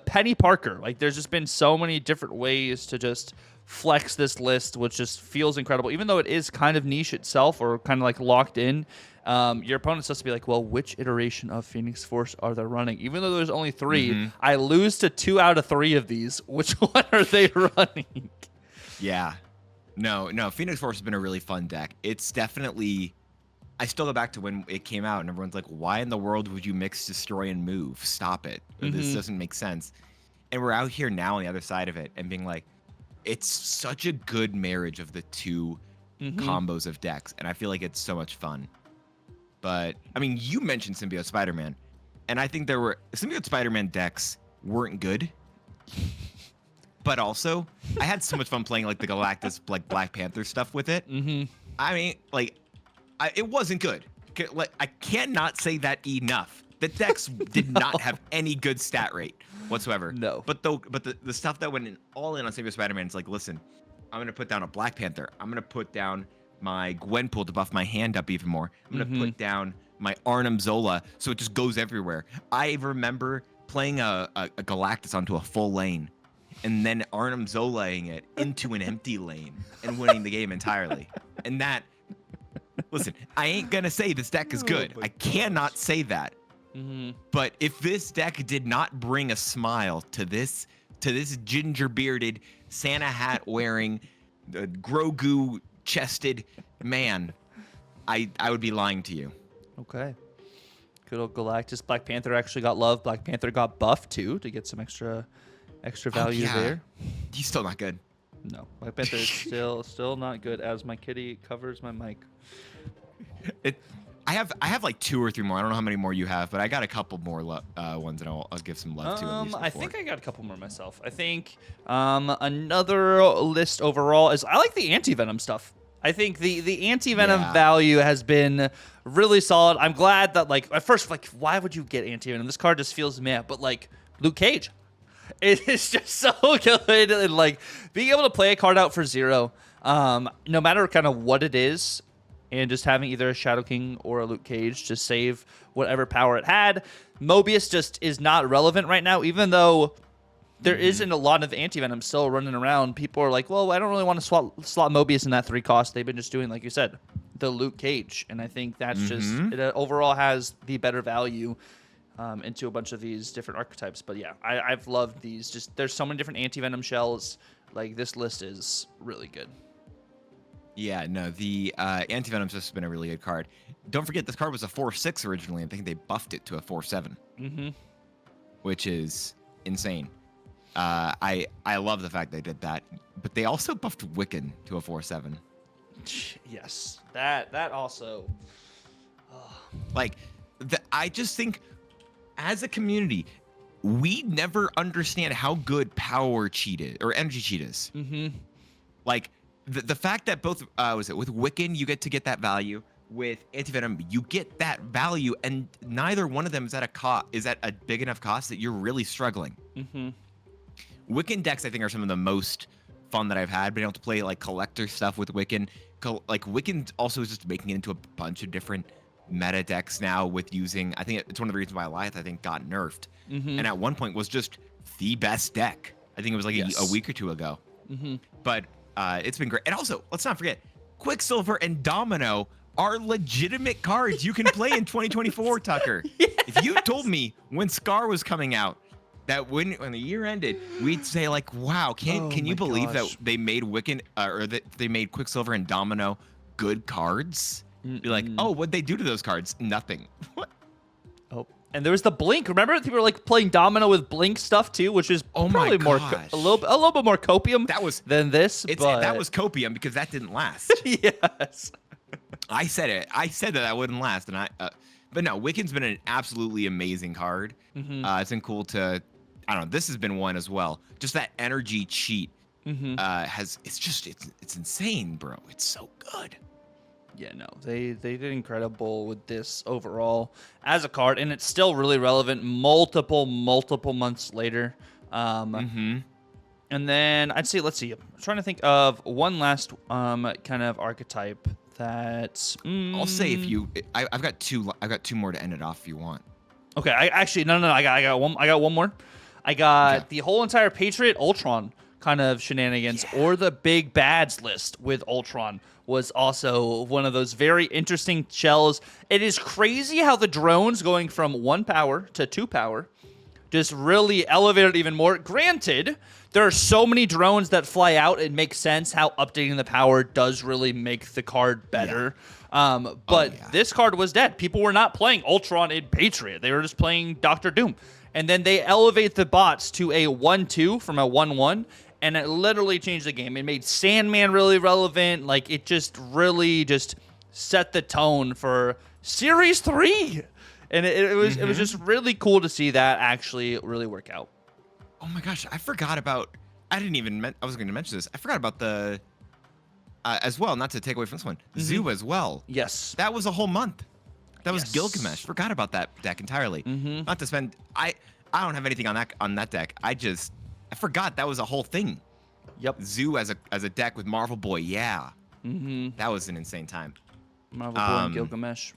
Penny Parker. Like there's just been so many different ways to just flex this list, which just feels incredible. Even though it is kind of niche itself or kind of like locked in, your opponent's supposed to be like, well, which iteration of Phoenix Force are they running? Even though there's only 3, I lose to 2 out of 3 of these. Which one are they running? Yeah. No, Phoenix Force has been a really fun deck. It's definitely, I still go back to when it came out and everyone's like, why in the world would you mix Destroy and Move? Stop it. This doesn't make sense. And we're out here now on the other side of it and being like, it's such a good marriage of the 2 combos of decks. And I feel like it's so much fun. But, I mean, you mentioned Symbiote Spider-Man. And I think Symbiote Spider-Man decks weren't good. But also, I had so much fun playing like the Galactus, like Black Panther stuff with it. I mean, like, it wasn't good. Like, I cannot say that enough. The decks did not have any good stat rate whatsoever. No. But the stuff that went all in on Symbiote Spider-Man is like, listen, I'm gonna put down a Black Panther. I'm gonna put down my Gwenpool to buff my hand up even more. I'm gonna put down my Arnim Zola, so it just goes everywhere. I remember playing a Galactus onto a full lane, and then Arnim Zolaing it into an empty lane and winning the game entirely. And that, listen, I ain't gonna say this deck is good. I cannot say that. But if this deck did not bring a smile to this ginger bearded, Santa hat wearing, Grogu chested man, I would be lying to you. Okay. Good old Galactus. Black Panther actually got love. Black Panther got buffed too to get some extra value there. He's still not good. No, Black Panther is still not good. As my kitty covers my mic. I have like 2 or 3 more. I don't know how many more you have, but I got a couple more ones that I'll give some love to. I think I got a couple more myself. I think another list overall is I like the anti-venom stuff. I think the anti-venom value has been really solid. I'm glad that, like, at first, like, why would you get anti-venom? This card just feels meh, but, like, Luke Cage. It is just so good. And, like, being able to play a card out for 0, no matter kind of what it is, and just having either a Shadow King or a Luke Cage to save whatever power it had. Mobius just is not relevant right now, even though there isn't a lot of anti-venom still running around. People are like, well, I don't really want to slot Mobius in that 3 cost. They've been just doing, like you said, the Luke Cage. And I think that's just, it overall has the better value into a bunch of these different archetypes. But yeah, I've loved these. Just there's so many different anti-venom shells. Like, this list is really good. Yeah, no, the anti-venom's just been a really good card. Don't forget, this card was a 4/6 originally. I think they buffed it to a 4/7, which is insane. I love the fact they did that, but they also buffed Wiccan to a 4/7. Yes, that also. Like, I just think, as a community, we never understand how good power cheat is or energy cheat is. Like, the fact that both with Wiccan you get that value, with anti-venom you get that value, and neither one of them is at a big enough cost that you're really struggling. Wiccan decks, I think, are some of the most fun that I've had, being able to play like collector stuff with Wiccan. Like, Wiccan also is just making it into a bunch of different meta decks now with using, I think it's one of the reasons why Alliath, I think, got nerfed. And at one point was just the best deck. I think it was like a week or 2 ago. But it's been great. And also, let's not forget, Quicksilver and Domino are legitimate cards you can play in 2024, Tucker. If you told me when Scar was coming out that when the year ended, we'd say, like, wow, can you believe that they made Wiccan or that they made Quicksilver and Domino good cards? Be like, oh, what'd they do to those cards? Nothing. What? Oh, and there was the Blink. Remember, people were like playing Domino with Blink stuff too, which is probably more a little bit more copium than this. That was copium because that didn't last. Yes. I said it. I said that wouldn't last, and but no, Wiccan's been an absolutely amazing card. It's been cool to, I don't know. This has been one as well. Just that energy cheat it's insane, bro. It's so good. Yeah, no, they did incredible with this overall as a card, and it's still really relevant multiple months later. And then let's see. I'm trying to think of one last kind of archetype that I'll say I've got 2 more to end it off if you want. Okay, I got one more. I got the whole entire Patriot Ultron kind of shenanigans, or the big bads list with Ultron was also one of those very interesting shells. It is crazy how the drones going from 1 power to 2 power just really elevated even more. Granted, there are so many drones that fly out. It makes sense how updating the power does really make the card better. But this card was dead. People were not playing Ultron in Patriot. They were just playing Doctor Doom. And then they elevate the bots to a 1/2 from a 1/1. And it literally changed the game. It made Sandman really relevant. Like, it just really just set the tone for Series 3. And it was just really cool to see that actually really work out. Oh my gosh, I forgot about, I was going to mention this. I forgot about the, as well, not to take away from this one, Zoo as well. Yes. That was a whole month. That was Gilgamesh. Forgot about that deck entirely. Not to spend, I don't have anything on that deck. I forgot that was a whole thing. Yep. Zoo as a deck with Marvel Boy, That was an insane time. Marvel Boy and Gilgamesh.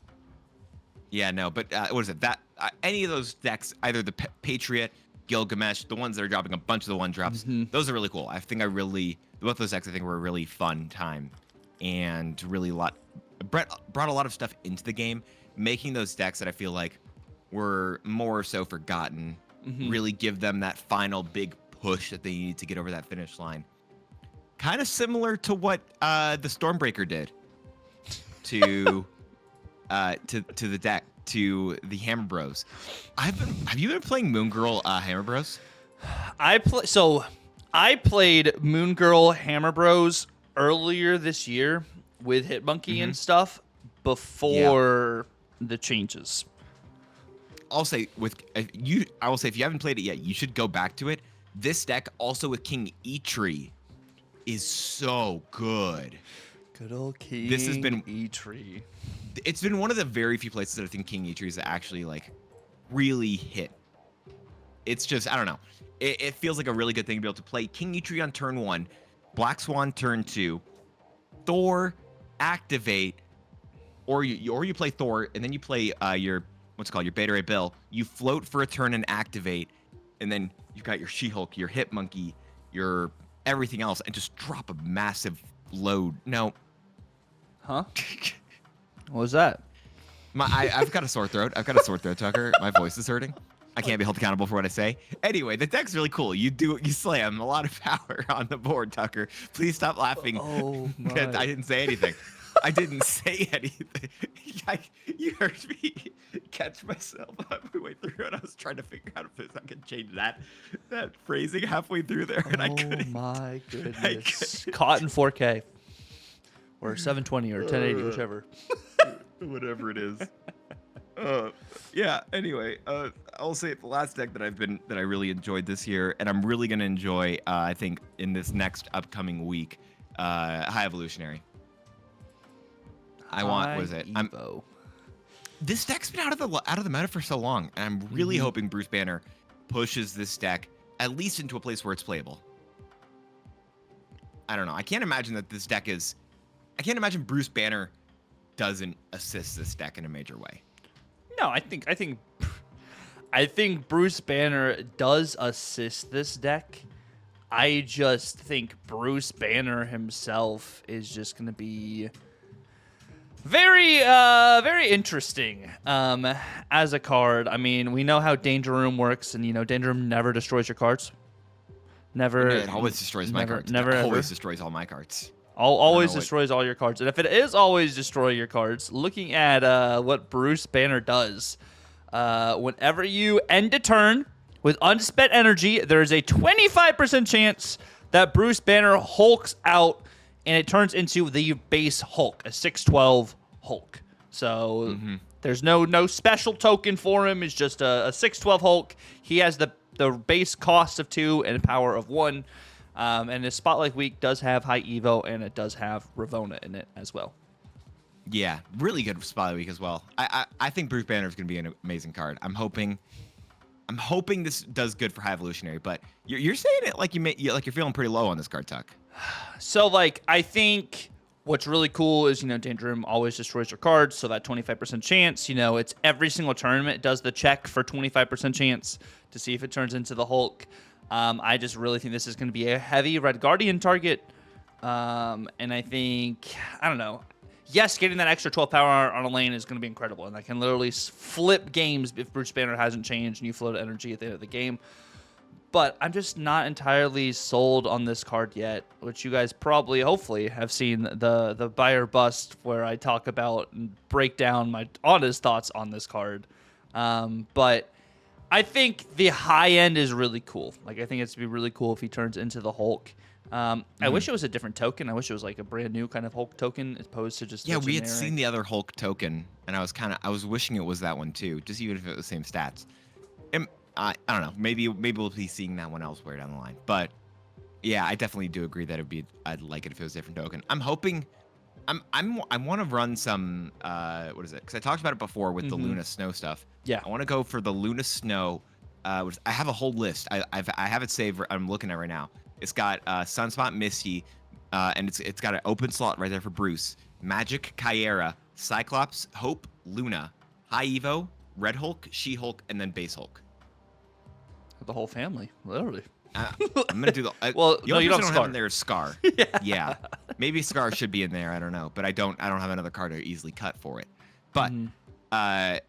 Yeah, no, but what is it? That any of those decks, either the Patriot, Gilgamesh, the ones that are dropping a bunch of the one drops, those are really cool. I think both those decks I think were a really fun time, and really Brett brought a lot of stuff into the game, making those decks that I feel like were more so forgotten, really give them that final big push that they need to get over that finish line. Kind of similar to what the Stormbreaker did to the deck, to the Hammer Bros. Have you been playing Moon Girl Hammer Bros? I played Moon Girl Hammer Bros earlier this year with Hitmonkey and stuff before the changes. I'll say I will say if you haven't played it yet, you should go back to it. This deck also with King Eitri is so good. Good old King Eitri. It's been one of the very few places that I think King Eitri is actually like really hit. It's just, I don't know. It feels like a really good thing to be able to play King Eitri on turn 1, Black Swan turn 2, Thor activate, or you play Thor and then you play your Beta Ray Bill. You float for a turn and activate, and then you've got your She-Hulk, your Hitmonkey, your everything else, and just drop a massive load. No. Huh? What was that? I've got a sore throat. Tucker. My voice is hurting. I can't be held accountable for what I say. Anyway, the deck's really cool. You slam a lot of power on the board, Tucker. Please stop laughing. Oh my. I didn't say anything. I didn't say anything. You heard me catch myself halfway through, and I was trying to figure out if I could change that phrasing halfway through there, and I couldn't. Oh my goodness. Caught in 4K. Or 720 or 1080, whichever. Whatever it is. Yeah, anyway, I'll say the last deck that I really enjoyed this year, and I'm really going to enjoy, I think, in this next upcoming week, High Evolutionary. This deck's been out of the meta for so long, and I'm really hoping Bruce Banner pushes this deck at least into a place where it's playable. I don't know. I can't imagine Bruce Banner doesn't assist this deck in a major way. No, I think Bruce Banner does assist this deck. I just think Bruce Banner himself is just going to be very interesting as a card. I mean, we know how Danger Room works, and Danger Room never destroys your cards. Never. It always destroys my cards. Never. It always destroys all my cards. Always destroys all your cards. And if it is always destroy your cards, looking at what Bruce Banner does, whenever you end a turn with unspent energy, there is a 25% chance that Bruce Banner hulks out, and it turns into the base Hulk, a 6/12 Hulk. So there's no special token for him. It's just a 6/12 Hulk. He has the base cost of 2 and power of 1. And his Spotlight Week does have High Evo, and it does have Ravonna in it as well. Yeah, really good Spotlight Week as well. I think Bruce Banner is going to be an amazing card. I'm hoping this does good for High Evolutionary, but you're saying it like you're feeling pretty low on this card, Tuck. So I think what's really cool is Danger Room always destroys your cards, so that 25% chance, it's every single tournament it does the check for 25% chance to see if it turns into the Hulk. I just really think this is going to be a heavy Red Guardian target. And I think, I don't know. Yes, getting that extra 12 power on a lane is going to be incredible. And that can literally flip games if Bruce Banner hasn't changed and you float energy at the end of the game. But I'm just not entirely sold on this card yet, which you guys probably, hopefully, have seen the buy or bust where I talk about and break down my honest thoughts on this card. But I think the high end is really cool. I think it's be really cool if he turns into the Hulk. I wish it was a different token. I wish it was a brand new kind of Hulk token as opposed to just we had seen the other Hulk token, and I was wishing it was that one too, just even if it was the same stats. And I don't know. Maybe we'll be seeing that one elsewhere down the line. But yeah, I definitely do agree that I'd like it if it was a different token. I'm hoping. I want to run some what is it? Because I talked about it before with the Luna Snow stuff. Yeah. I want to go for the Luna Snow. Which I have a whole list. I have it saved. I'm looking at right now. It's got Sunspot Misty, and it's got an open slot right there for Bruce. Magic Kyera, Cyclops, Hope, Luna, High Evo, Red Hulk, She-Hulk, and then Base Hulk. The whole family, literally. I'm gonna do the. Well, the no, only you person don't I don't have in there is Scar. Yeah. Yeah, maybe Scar should be in there. I don't know, but I don't have another card to easily cut for it. But I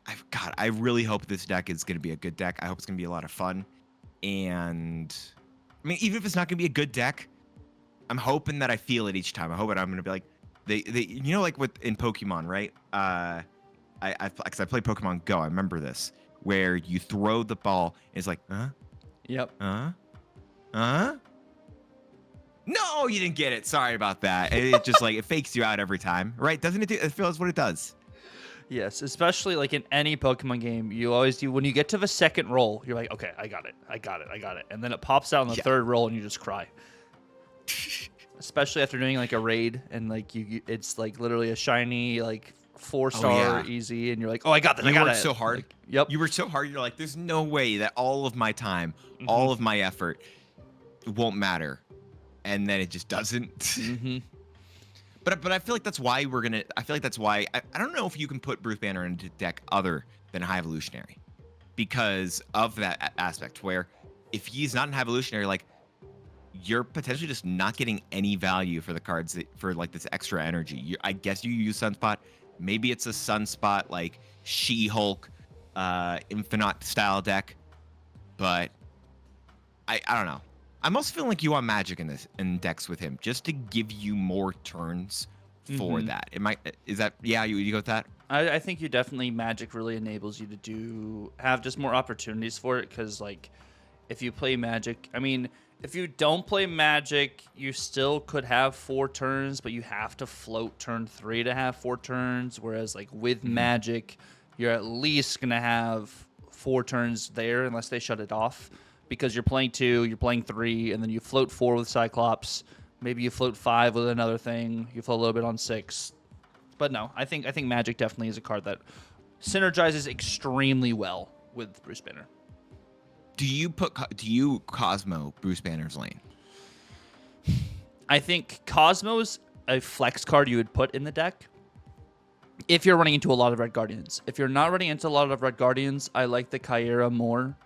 really hope this deck is gonna be a good deck. I hope it's gonna be a lot of fun. And I mean, even if it's not gonna be a good deck, I'm hoping that I feel it each time. I hope that I'm gonna be like like with in Pokemon, right? Because I play Pokemon Go. I remember this where you throw the ball and it's like, Yep. No, you didn't get it. Sorry about that. It just like it fakes you out every time, right? Doesn't it? It feels what it does. Yes, especially like in any Pokemon game, you always do. When you get to the second roll, you're like, okay, I got it, and then it pops out on the third roll, and you just cry. Especially after doing like a raid, and like it's like literally a shiny like 4-star easy, and you're like, oh, I got this. You I got worked it. so hard. Like, yep. You worked so hard. You're like, there's no way that all of my time, all of my effort, won't matter, and then it just doesn't. But I feel like that's why I don't know if you can put Bruce Banner into deck other than High Evolutionary, because of that aspect where if he's not in High Evolutionary, like you're potentially just not getting any value for the cards for like this extra energy. I guess you use Sunspot. Maybe it's a Sunspot like She-Hulk, Infinite style deck, but I don't know. I'm also feeling like you want Magic in decks with him, just to give you more turns for that. You go with that? I think you definitely Magic really enables you to have just more opportunities for it, because like if you play Magic, I mean, if you don't play Magic, you still could have 4 turns, but you have to float turn 3 to have 4 turns, whereas like with Magic, you're at least gonna have 4 turns there unless they shut it off. Because you're playing 2, you're playing 3, and then you float 4 with Cyclops. Maybe you float 5 with another thing. You float a little bit on 6. But no, I think Magic definitely is a card that synergizes extremely well with Bruce Banner. Do you Cosmo Bruce Banner's lane? I think Cosmo's a flex card you would put in the deck if you're running into a lot of Red Guardians. If you're not running into a lot of Red Guardians, I like the Kyra more.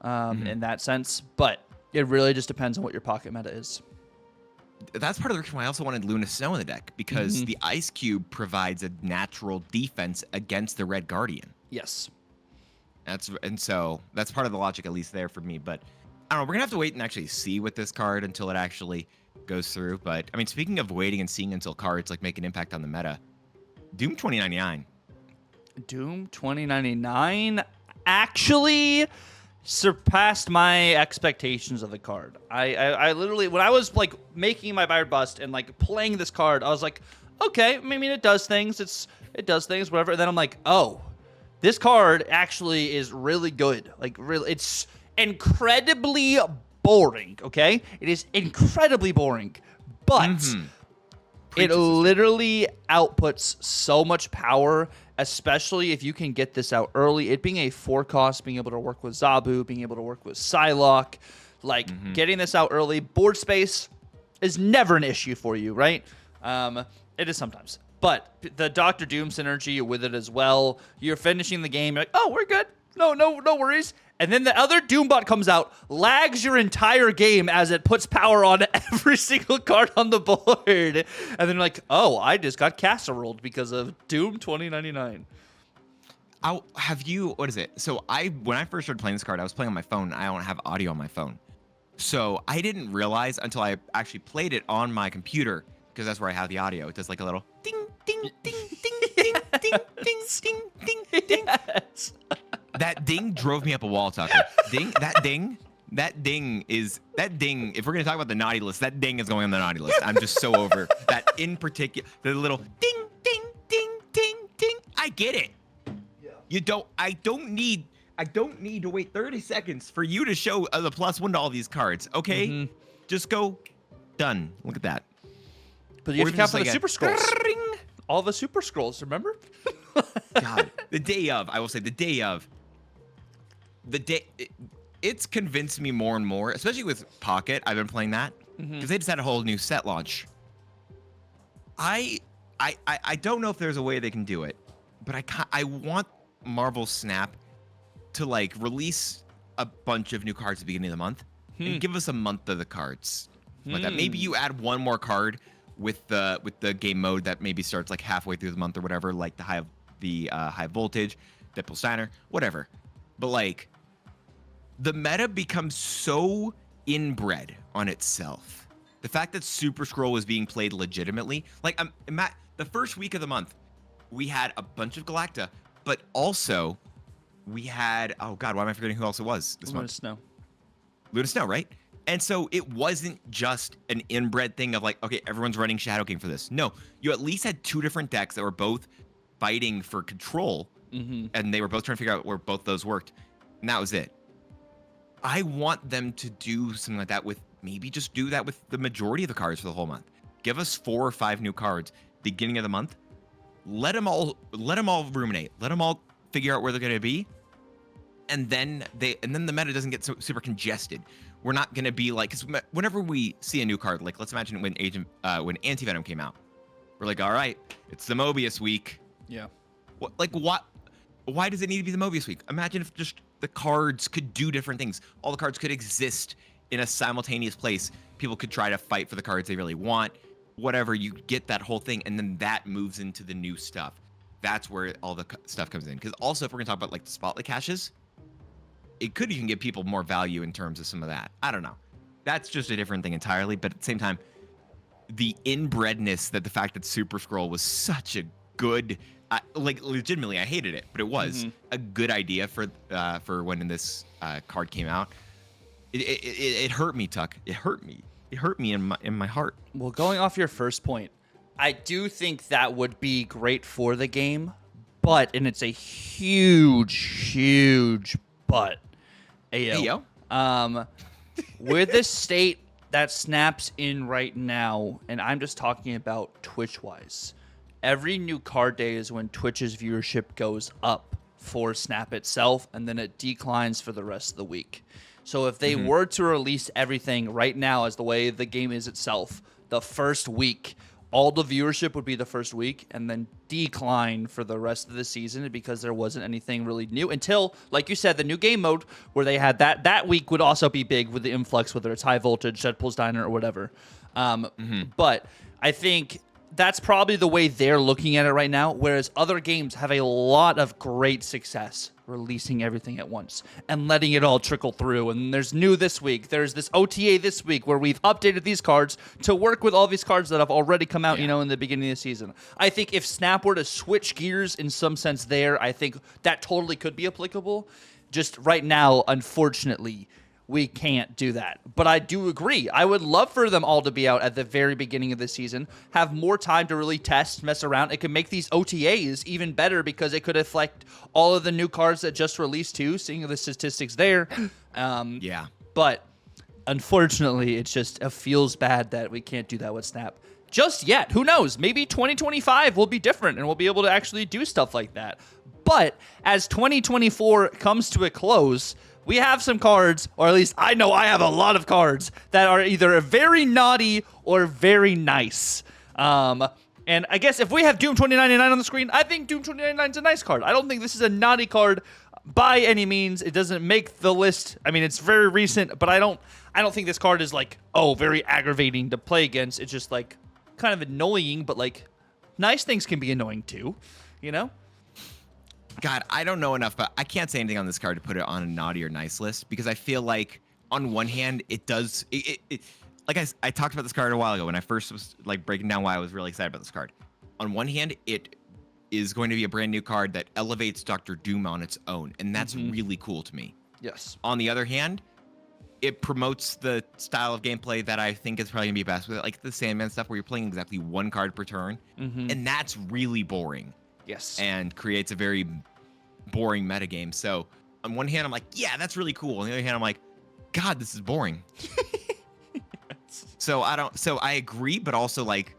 In that sense, but it really just depends on what your pocket meta is. That's part of the reason why I also wanted Luna Snow in the deck, because the Ice Cube provides a natural defense against the Red Guardian. Yes. So that's part of the logic, at least there for me. But I don't know. We're gonna have to wait and actually see with this card until it actually goes through. But I mean, speaking of waiting and seeing until cards like make an impact on the meta, Doom 2099. Doom 2099 actually surpassed my expectations of the card. I literally, when I was like making my Byard Bust and like playing this card, I was like, okay, I mean, it does things. It does things, whatever. And then I'm like, oh, this card actually is really good. Like, really, it's incredibly boring. Okay, it is incredibly boring, but it literally outputs so much power, especially if you can get this out early. It being a 4-cost, being able to work with Zabu, being able to work with Psylocke, like getting this out early. Board space is never an issue for you, right? It is sometimes. But the Dr. Doom synergy with it as well. You're finishing the game, you're like, oh, we're good. No worries. And then the other Doombot comes out, lags your entire game as it puts power on every single card on the board. And then you're like, oh, I just got casseroled because of Doom 2099. What is it? So when I first started playing this card, I was playing on my phone. I don't have audio on my phone. So I didn't realize until I actually played it on my computer, because that's where I have the audio. It does like a little ding, ding, ding, ding, ding, ding, ding, ding, ding, ding. Yes. That ding drove me up a wall, Tucker. That ding. If we're gonna talk about the naughty list, that ding is going on the naughty list. I'm just so over that in particular. The little ding, ding, ding, ding, ding. I get it. Yeah. I don't need to wait 30 seconds for you to show the +1 to all these cards. Okay, just go. Done. Look at that. But you have to count for the Super Scrolls. All the Super Scrolls, remember? God, the day of. It's convinced me more and more, especially with Pocket. I've been playing that because they just had a whole new set launch. I don't know if there's a way they can do it, but I want Marvel Snap to like release a bunch of new cards at the beginning of the month and give us a month of the cards. Like that. Maybe you add one more card with the game mode that maybe starts like halfway through the month or whatever, like the high voltage, Deadpool Steiner, whatever. But like the meta becomes so inbred on itself. The fact that Super Scroll was being played legitimately, like the first week of the month, we had a bunch of Galacta, but also we had, oh God, why am I forgetting who else it was this month? Snow. Luna Snow, right? And so it wasn't just an inbred thing of like, okay, everyone's running Shadow King for this. No, you at least had two different decks that were both fighting for control, and they were both trying to figure out where both those worked, and that was it. I want them to do something like that with, maybe just do that with the majority of the cards for the whole month. Give us 4 or 5 new cards beginning of the month. Let them all ruminate. Let them all figure out where they're going to be, and then the meta doesn't get so super congested. We're not going to be like, because whenever we see a new card, like let's imagine when Anti-Venom came out, we're like, all right, it's the Mobius week. Yeah. Why does it need to be the Mobius week? Imagine if just the cards could do different things. All the cards could exist in a simultaneous place. People could try to fight for the cards they really want. Whatever, you get that whole thing, and then that moves into the new stuff. That's where all the stuff comes in. Because also, if we're going to talk about like the Spotlight caches, it could even give people more value in terms of some of that. I don't know. That's just a different thing entirely. But at the same time, the inbredness that the fact that Super Scroll was such a good, like legitimately, I hated it, but it was a good idea for when this card came out. It hurt me, Tuck. It hurt me. It hurt me in my heart. Well, going off your first point, I do think that would be great for the game, and it's a huge but. Ayo. With the state that Snap's in right now, and I'm just talking about Twitch-wise, every new card day is when Twitch's viewership goes up for Snap itself, and then it declines for the rest of the week. So if they were to release everything right now as the way the game is itself, the first week, all the viewership would be the first week and then decline for the rest of the season because there wasn't anything really new until, like you said, the new game mode where they had that week would also be big with the influx, whether it's high voltage, Deadpool's Diner, or whatever. But I think that's probably the way they're looking at it right now, whereas other games have a lot of great success releasing everything at once and letting it all trickle through. And there's new this week. There's this OTA this week where we've updated these cards to work with all these cards that have already come out, in the beginning of the season. I think if Snap were to switch gears in some sense there, I think that totally could be applicable. Just right now, unfortunately, we can't do that. But I do agree. I would love for them all to be out at the very beginning of the season, have more time to really test, mess around. It could make these OTAs even better because it could reflect all of the new cards that just released too, seeing the statistics there. But unfortunately, it feels bad that we can't do that with Snap just yet. Who knows? Maybe 2025 will be different and we'll be able to actually do stuff like that. But as 2024 comes to a close, we have some cards, or at least I know I have a lot of cards that are either very naughty or very nice. And I guess if we have Doom 2099 on the screen, I think Doom 2099 is a nice card. I don't think this is a naughty card by any means. It doesn't make the list. I mean, it's very recent, but I don't think this card is like, very aggravating to play against. It's just like kind of annoying, but like nice things can be annoying too, God, I don't know enough, but I can't say anything on this card to put it on a naughty or nice list because I feel like on one hand, it does. Like I talked about this card a while ago when I first was like breaking down why I was really excited about this card. On one hand, it is going to be a brand new card that elevates Dr. Doom on its own, and that's really cool to me. Yes. On the other hand, it promotes the style of gameplay that I think is probably gonna be best with it, like the Sandman stuff where you're playing exactly one card per turn, and that's really boring. Yes. And creates a very boring metagame. So on one hand, I'm like, yeah, that's really cool. On the other hand, I'm like, God, this is boring. Yes. So I agree, but also like,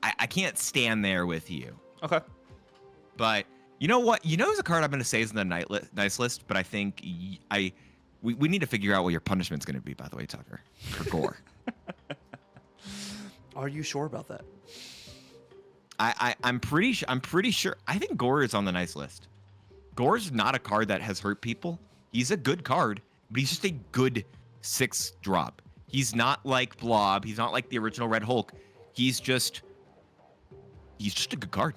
I can't stand there with you. Okay. But you know what? There's a card I'm going to say is in the nice list, but I think we need to figure out what your punishment's going to be, by the way, Tucker, for gore. Are you sure about that? I'm pretty sure. I think gore is on the nice list. Gore's not a card that has hurt people. He's a good card, but he's just a good 6-drop. He's not like Blob. He's not like the original Red Hulk. He's just a good card.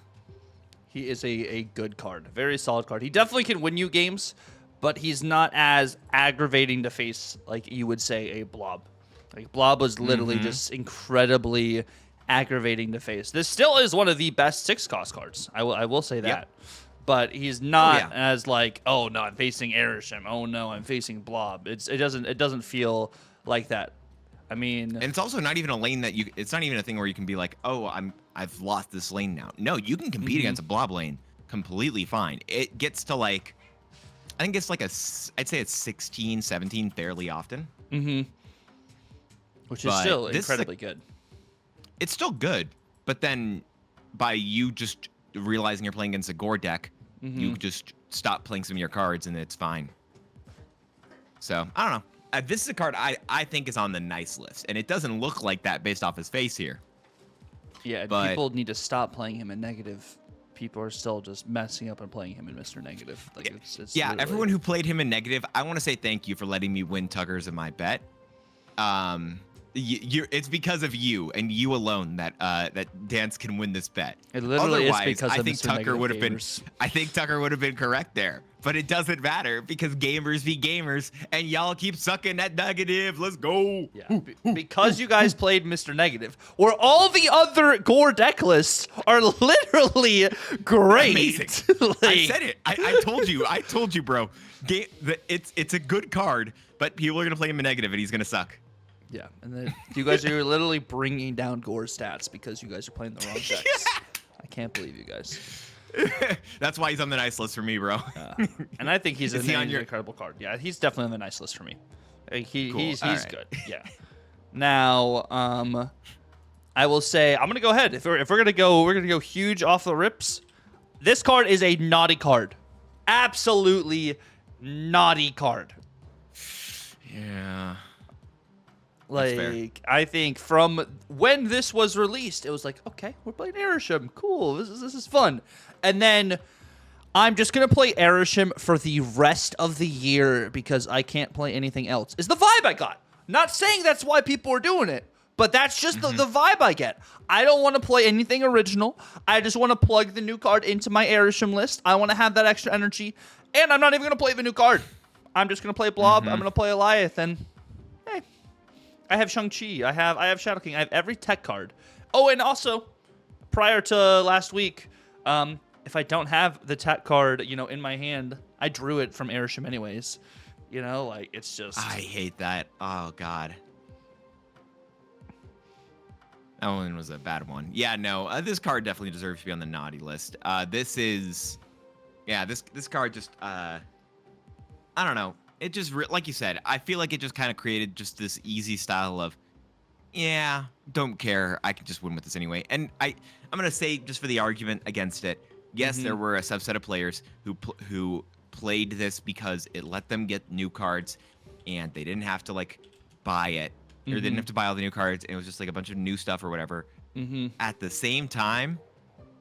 He is a good card. Very solid card. He definitely can win you games, but he's not as aggravating to face like you would say a Blob. Like Blob was literally just incredibly aggravating to face. This still is one of the best 6-cost cards. I will say that. Yep. But he's not as like, oh no, I'm facing Arishem. Oh no, I'm facing Blob. It doesn't feel like that. I mean, and it's also not even a lane that it's not even a thing where you can be like, oh, I've lost this lane now. No, you can compete against a Blob lane completely fine. It gets to like, I think it's like I'd say it's 16, 17 fairly often. Which is still incredibly good. It's still good, but then by you just realizing you're playing against a Gore deck, you just stop playing some of your cards and it's fine. So, I don't know. This is a card I think is on the nice list, and it doesn't look like that based off his face here. Yeah, but people need to stop playing him in negative. People are still just messing up and playing him in Mr. Negative. Like it's yeah, everyone who played him in negative, I want to say thank you for letting me win Tucker's in my bet. It's because of you and you alone that Dance can win this bet. It literally Otherwise, is because I of think Mr. Tucker would have been. Gamers. I think Tucker would have been correct there, but it doesn't matter because gamers be gamers, and y'all keep sucking that negative. Let's go. Yeah, because you guys played Mr. Negative, where all the other Gore deck lists are literally great. Amazing. I said it. I told you, bro. It's a good card, but people are gonna play him in negative, and he's gonna suck. Yeah, and then you guys are literally bringing down Gore's stats because you guys are playing the wrong decks. I can't believe you guys. That's why he's on the nice list for me, bro. And I think he's an he on your incredible card. Yeah, he's definitely on the nice list for me. He's right. good. Yeah. Now, I will say I'm gonna go ahead. If we're gonna go huge off the rips. This card is a naughty card. Absolutely naughty card. Yeah. Like, I think from when this was released, it was like, okay, we're playing Arishem. Cool. This is fun. And then I'm just going to play Arishem for the rest of the year because I can't play anything else. Is the vibe I got. Not saying that's why people are doing it, but that's just the vibe I get. I don't want to play anything original. I just want to plug the new card into my Arishem list. I want to have that extra energy. And I'm not even going to play the new card. I'm just going to play Blob. I'm going to play Eliath. And hey. I have Shang-Chi. I have Shadow King. I have every tech card. Oh, and also, prior to last week, if I don't have the tech card, in my hand, I drew it from Arishem anyways. Like, it's just... I hate that. Oh, God. That one was a bad one. Yeah, no, this card definitely deserves to be on the naughty list. This card just, I don't know. It just, like you said, I feel like it just kind of created just this easy style of, yeah, don't care. I can just win with this anyway. And I'm going to say, just for the argument against it, yes, there were a subset of players who played this because it let them get new cards and they didn't have to, like, buy it. Or they didn't have to buy all the new cards. And it was just, like, a bunch of new stuff or whatever. At the same time,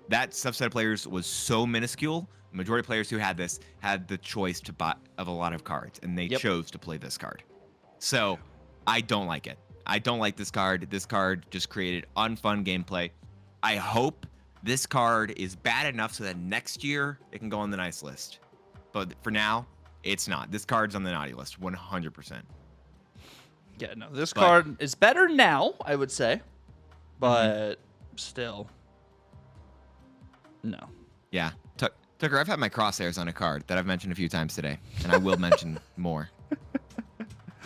that subset of players was so minuscule. Majority of players who had this had the choice to buy of a lot of cards, and they chose to play this card. So, I don't like it. I don't like this card. This card just created unfun gameplay. I hope this card is bad enough so that next year it can go on the nice list. But for now, it's not. This card's on the naughty list, 100%. Yeah, no, this card is better now, I would say, but still, no. Yeah. Tucker, I've had my crosshairs on a card that I've mentioned a few times today, and I will mention more.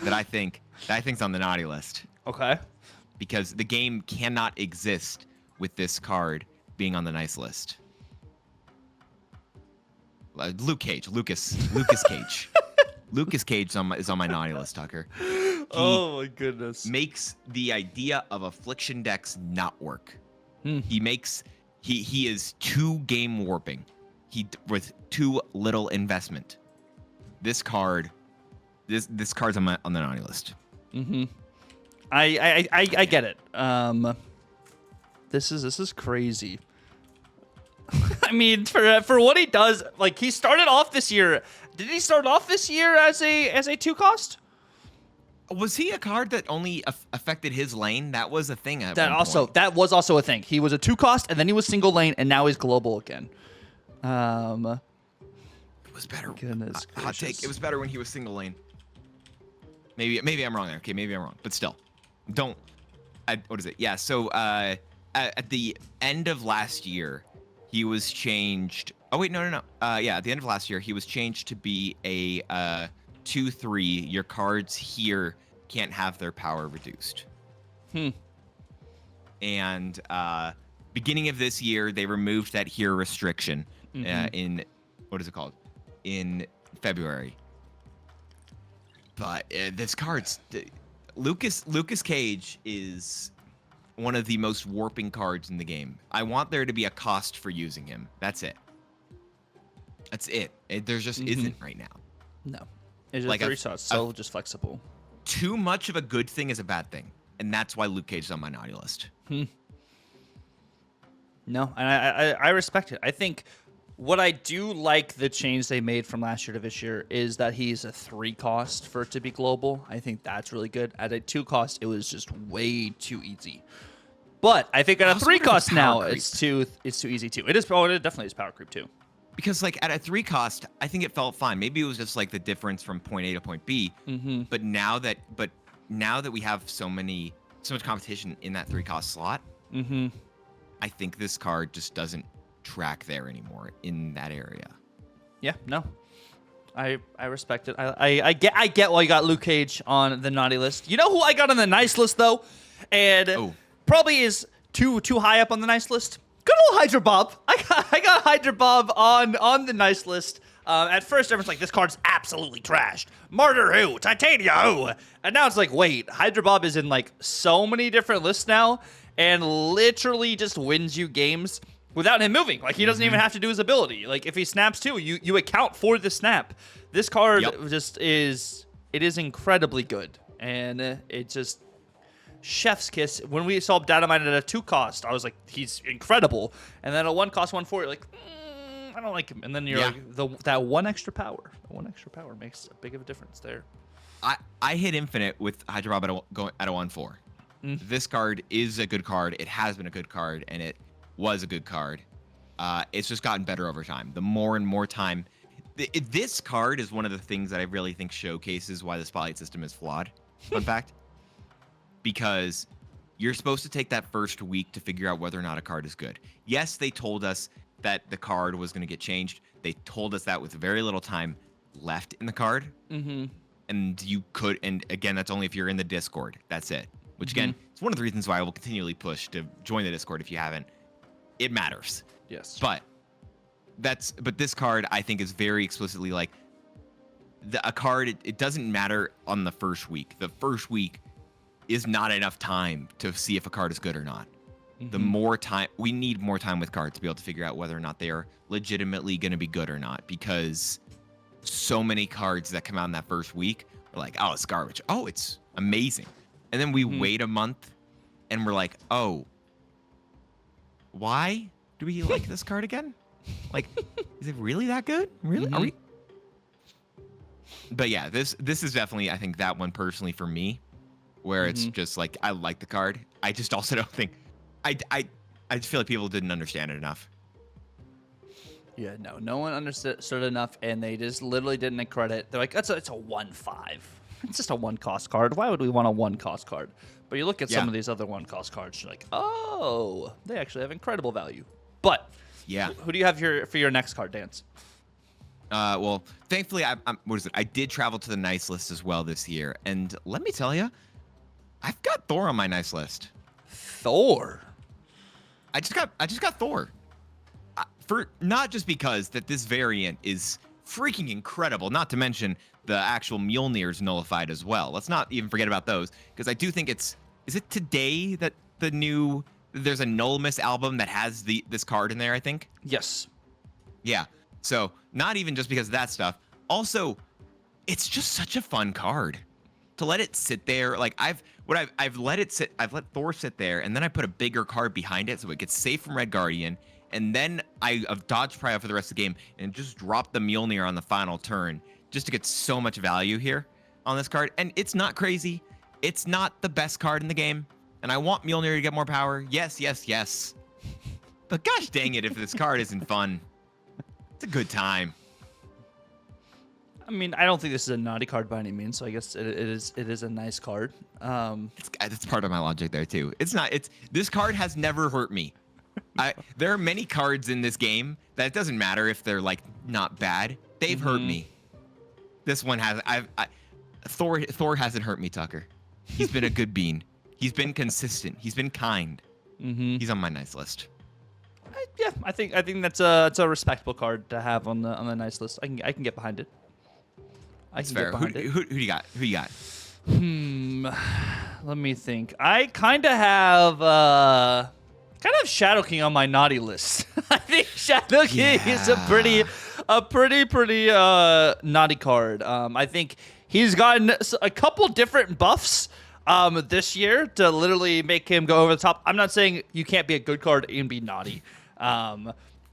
That I think's on the naughty list. Okay. Because the game cannot exist with this card being on the nice list. Lucas Cage. Lucas Cage is on my naughty list, Tucker. Oh my goodness. Makes the idea of affliction decks not work. He is too game warping. With too little investment. This card's on the naughty list. I get it. This is crazy. I mean, for what he does, like he started off this year. Did he start off this year as a 2-cost? Was he a card that only affected his lane? That was a thing at That one also point. that was also a thing. He was a 2-cost, and then he was single lane, and now he's global again. It was better. Goodness Hot take. gracious. It was better when he was single lane. Maybe I'm wrong there. Okay, maybe I'm wrong. But still, don't. What is it? Yeah. So at the end of last year, he was changed. Oh wait, no. Yeah, at the end of last year, he was changed to be a 2/3. Your cards here can't have their power reduced. And beginning of this year, they removed that here restriction in what is it called? In February. But this card's Lucas Cage is one of the most warping cards in the game. I want there to be a cost for using him. That's it. That's it. There just isn't right now. No, it's just Like a- 3 shots, so just flexible. Too much of a good thing is a bad thing, and that's why Luke Cage is on my naughty list. No, and I respect it. I think what I do like the change they made from last year to this year is that he's a 3-cost for it to be global. I think that's really good. At a 2-cost, it was just way too easy. But I think at a also wonder if 3-cost it's now, power it's too easy too. It is. Oh, it definitely is power creep too. Because like at a 3-cost, I think it felt fine. Maybe it was just like the difference from point A to point B. But now that we have so much competition in that 3-cost slot, I think this card just doesn't track there anymore in that area. Yeah, no, I respect it. I get why you got Luke Cage on the naughty list. You know who I got on the nice list though, and probably is too high up on the nice list. Good old Hydra Bob. I got Hydra Bob on the nice list. At first, everyone's like, this card's absolutely trashed. Martyr who? Titania who? And now it's like, wait, Hydra Bob is in like so many different lists now, and literally just wins you games without him moving. Like, he doesn't even have to do his ability. Like, if he snaps too, you account for the snap. This card just is, it is incredibly good. And it just, chef's kiss. When we saw Dynamite at a 2-cost, I was like, he's incredible. And then a 1-cost 1/4, you're like, I don't like him. And then you're like, that one extra power. The one extra power makes a big of a difference there. I hit Infinite with Hydra Bob at a 1/4. This card is a good card. It has been a good card, and it was a good card. It's just gotten better over time. The more and more time. This card is one of the things that I really think showcases why the Spotlight system is flawed. Fun fact. Because you're supposed to take that first week to figure out whether or not a card is good. Yes, they told us that the card was going to get changed. They told us that with very little time left in the card. And you could, and again, that's only if you're in the Discord. That's it. Which again, it's one of the reasons why I will continually push to join the Discord if you haven't. It matters. Yes. But this card I think is very explicitly like a card. It doesn't matter on the first week. The first week is not enough time to see if a card is good or not. The more time, we need more time with cards to be able to figure out whether or not they are legitimately going to be good or not, because so many cards that come out in that first week are like, oh, it's garbage. Oh, it's amazing. And then we wait a month and we're like, oh, why do we like this card again? Like, is it really that good? Really? Are we? But yeah, this is definitely, I think, that one personally for me, where it's just like, I like the card. I just also don't think, I just feel like people didn't understand it enough. Yeah, no one understood enough, and they just literally didn't credit. They're like, it's a 1/5. It's just a 1-cost card. Why would we want a 1-cost card? But you look at some of these other 1-cost cards, you're like, oh, they actually have incredible value. But who do you have for your next card, Dance? Well, thankfully, I did travel to the nice list as well this year, and let me tell you, I've got Thor on my nice list. Thor. I just got Thor. For not just because that this variant is freaking incredible, not to mention the actual Mjolnir's nullified as well. Let's not even forget about those, because I do think is it today that there's a Nullmus album that has this card in there, I think? Yes. Yeah. So not even just because of that stuff. Also, it's just such a fun card to let it sit there. Like I've let Thor sit there, and then I put a bigger card behind it so it gets safe from Red Guardian, and then I've dodged probably for the rest of the game and just dropped the Mjolnir on the final turn just to get so much value here on this card. And it's not crazy. It's not the best card in the game. And I want Mjolnir to get more power. Yes, yes, yes. But gosh dang it, if this card isn't fun. It's a good time. I mean, I don't think this is a naughty card by any means, so I guess it is a nice card. It's part of my logic there too. This card has never hurt me. There are many cards in this game that it doesn't matter if they're like not bad. They've hurt me. This one has. Thor hasn't hurt me, Tucker. He's been a good bean. He's been consistent. He's been kind. He's on my nice list. Yeah, I think that's a respectable card to have on the nice list. I can get behind it. That's fair. Who do you got? Who you got? Let me think. I kind of have Shadow King on my naughty list. I think Shadow King is a pretty naughty card. I think he's gotten a couple different buffs this year to literally make him go over the top. I'm not saying you can't be a good card and be naughty.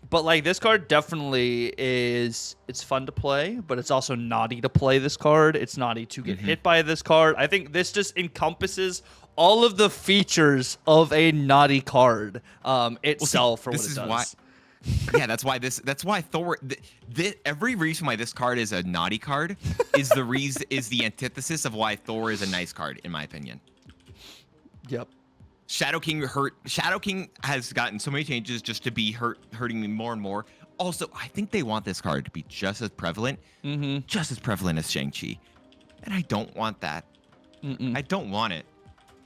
But like this card definitely it's fun to play, but it's also naughty to play this card. It's naughty to get hit by this card. I think this just encompasses all of the features of a naughty card itself for what it does. That's why Thor. Every reason why this card is a naughty card is the antithesis of why Thor is a nice card, in my opinion. Yep. Shadow King has gotten so many changes just to be hurting me more and more. Also, I think they want this card to be just as prevalent as Shang-Chi, and I don't want that. I don't want it,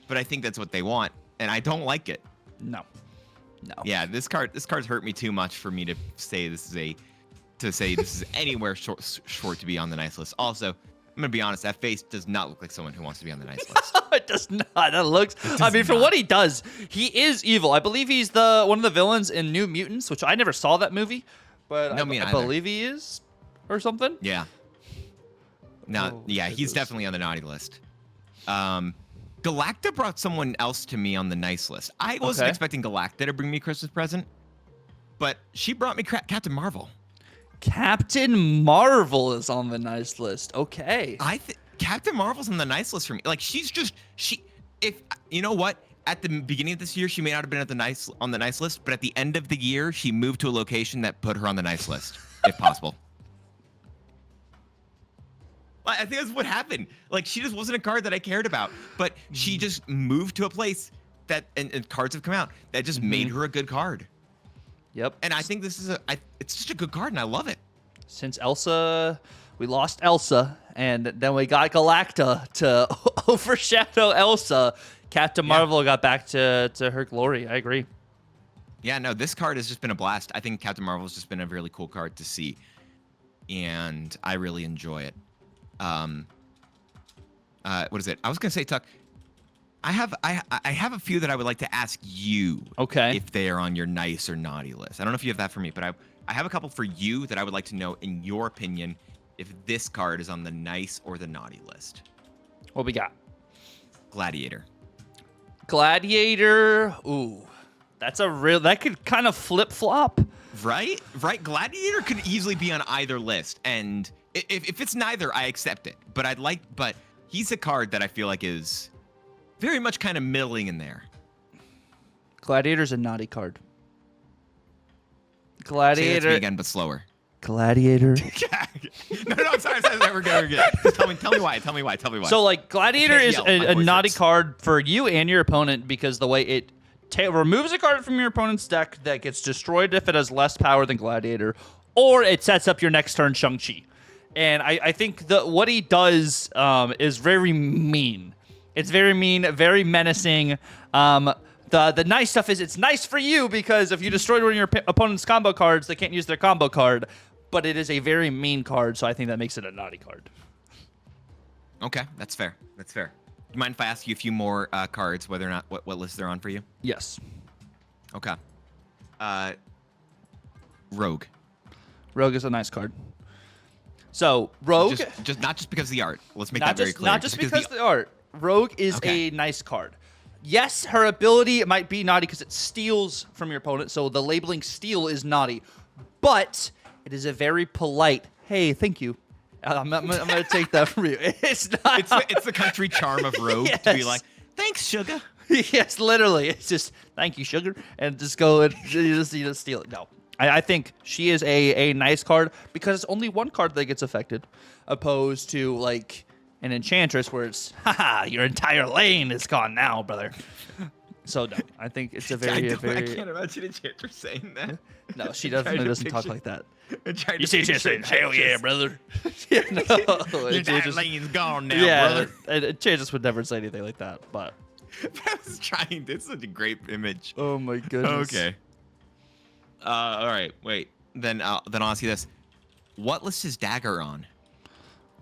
but I think that's what they want, and I don't like it. No. Yeah, this card's hurt me too much for me to say this is anywhere short to be on the nice list. Also, I'm gonna be honest, that face does not look like someone who wants to be on the nice list. It does not. That looks. I mean, for what he does, he is evil. I believe he's one of the villains in New Mutants, which I never saw that movie, but I believe he is, or something. Yeah. No, he's definitely on the naughty list. Galacta brought someone else to me on the nice list. I wasn't expecting Galacta to bring me a Christmas present, but she brought me Captain Marvel. Captain Marvel is on the nice list. Okay. Captain Marvel's on the nice list for me. Like if you know what, at the beginning of this year, she may not have been on the nice list, but at the end of the year, she moved to a location that put her on the nice list, if possible. I think that's what happened. Like, she just wasn't a card that I cared about, but she just moved to a place that, and cards have come out that just made her a good card. Yep. And I think this is it's just a good card, and I love it. Since we lost Elsa, and then we got Galacta to overshadow Elsa, Captain Marvel got back to her glory. I agree. Yeah, no, this card has just been a blast. I think Captain Marvel's just been a really cool card to see, and I really enjoy it. What is it? I was gonna say, Tuck, I have a few that I would like to ask you. Okay. If they are on your nice or naughty list. I don't know if you have that for me, but I have a couple for you that I would like to know, in your opinion, if this card is on the nice or the naughty list. What we got? Gladiator. Ooh, that could kind of flip flop. Right. Gladiator could easily be on either list, and if it's neither, I accept it. But he's a card that I feel like is very much kind of middling in there. Gladiator's a naughty card. Gladiator. Say that to me again, but slower. Gladiator. no, I'm sorry. We're good. Just tell me why. Tell me why. So, like, Gladiator is a naughty card for you and your opponent because the way it removes a card from your opponent's deck that gets destroyed if it has less power than Gladiator, or it sets up your next turn Shang-Chi. And I think what he does is very mean. It's very mean, very menacing. The nice stuff is it's nice for you because if you destroyed one of your opponent's combo cards, they can't use their combo card. But it is a very mean card, so I think that makes it a naughty card. Okay, that's fair. Do you mind if I ask you a few more cards, whether or not what list they're on for you? Yes. Okay. Rogue. Rogue is a nice card. So Rogue, just not just because of the art. Let's make that very clear. Not just because of the art. Rogue is a nice card. yes, her ability might be naughty because it steals from your opponent, so the labeling steal is naughty. But it is a very polite, hey, thank you. I'm going to take that from you. It's not. It's the country charm of Rogue to be like, thanks, sugar. Yes, literally. It's just, thank you, sugar. And just go and you just steal it. No. I think she is a nice card because it's only one card that gets affected, opposed to like an Enchantress where it's, haha, your entire lane is gone now, brother. So no, I think it's a very. I can't imagine Enchantress saying that. No, she doesn't talk like that. You see Enchantress saying, hell yeah, brother. Yeah, no, your entire lane's gone now, yeah, brother. Enchantress would never say anything like that, but. I was trying. It's such a great image. Oh my goodness. Okay. All right. Wait. Then I'll ask you this: what list is Dagger on?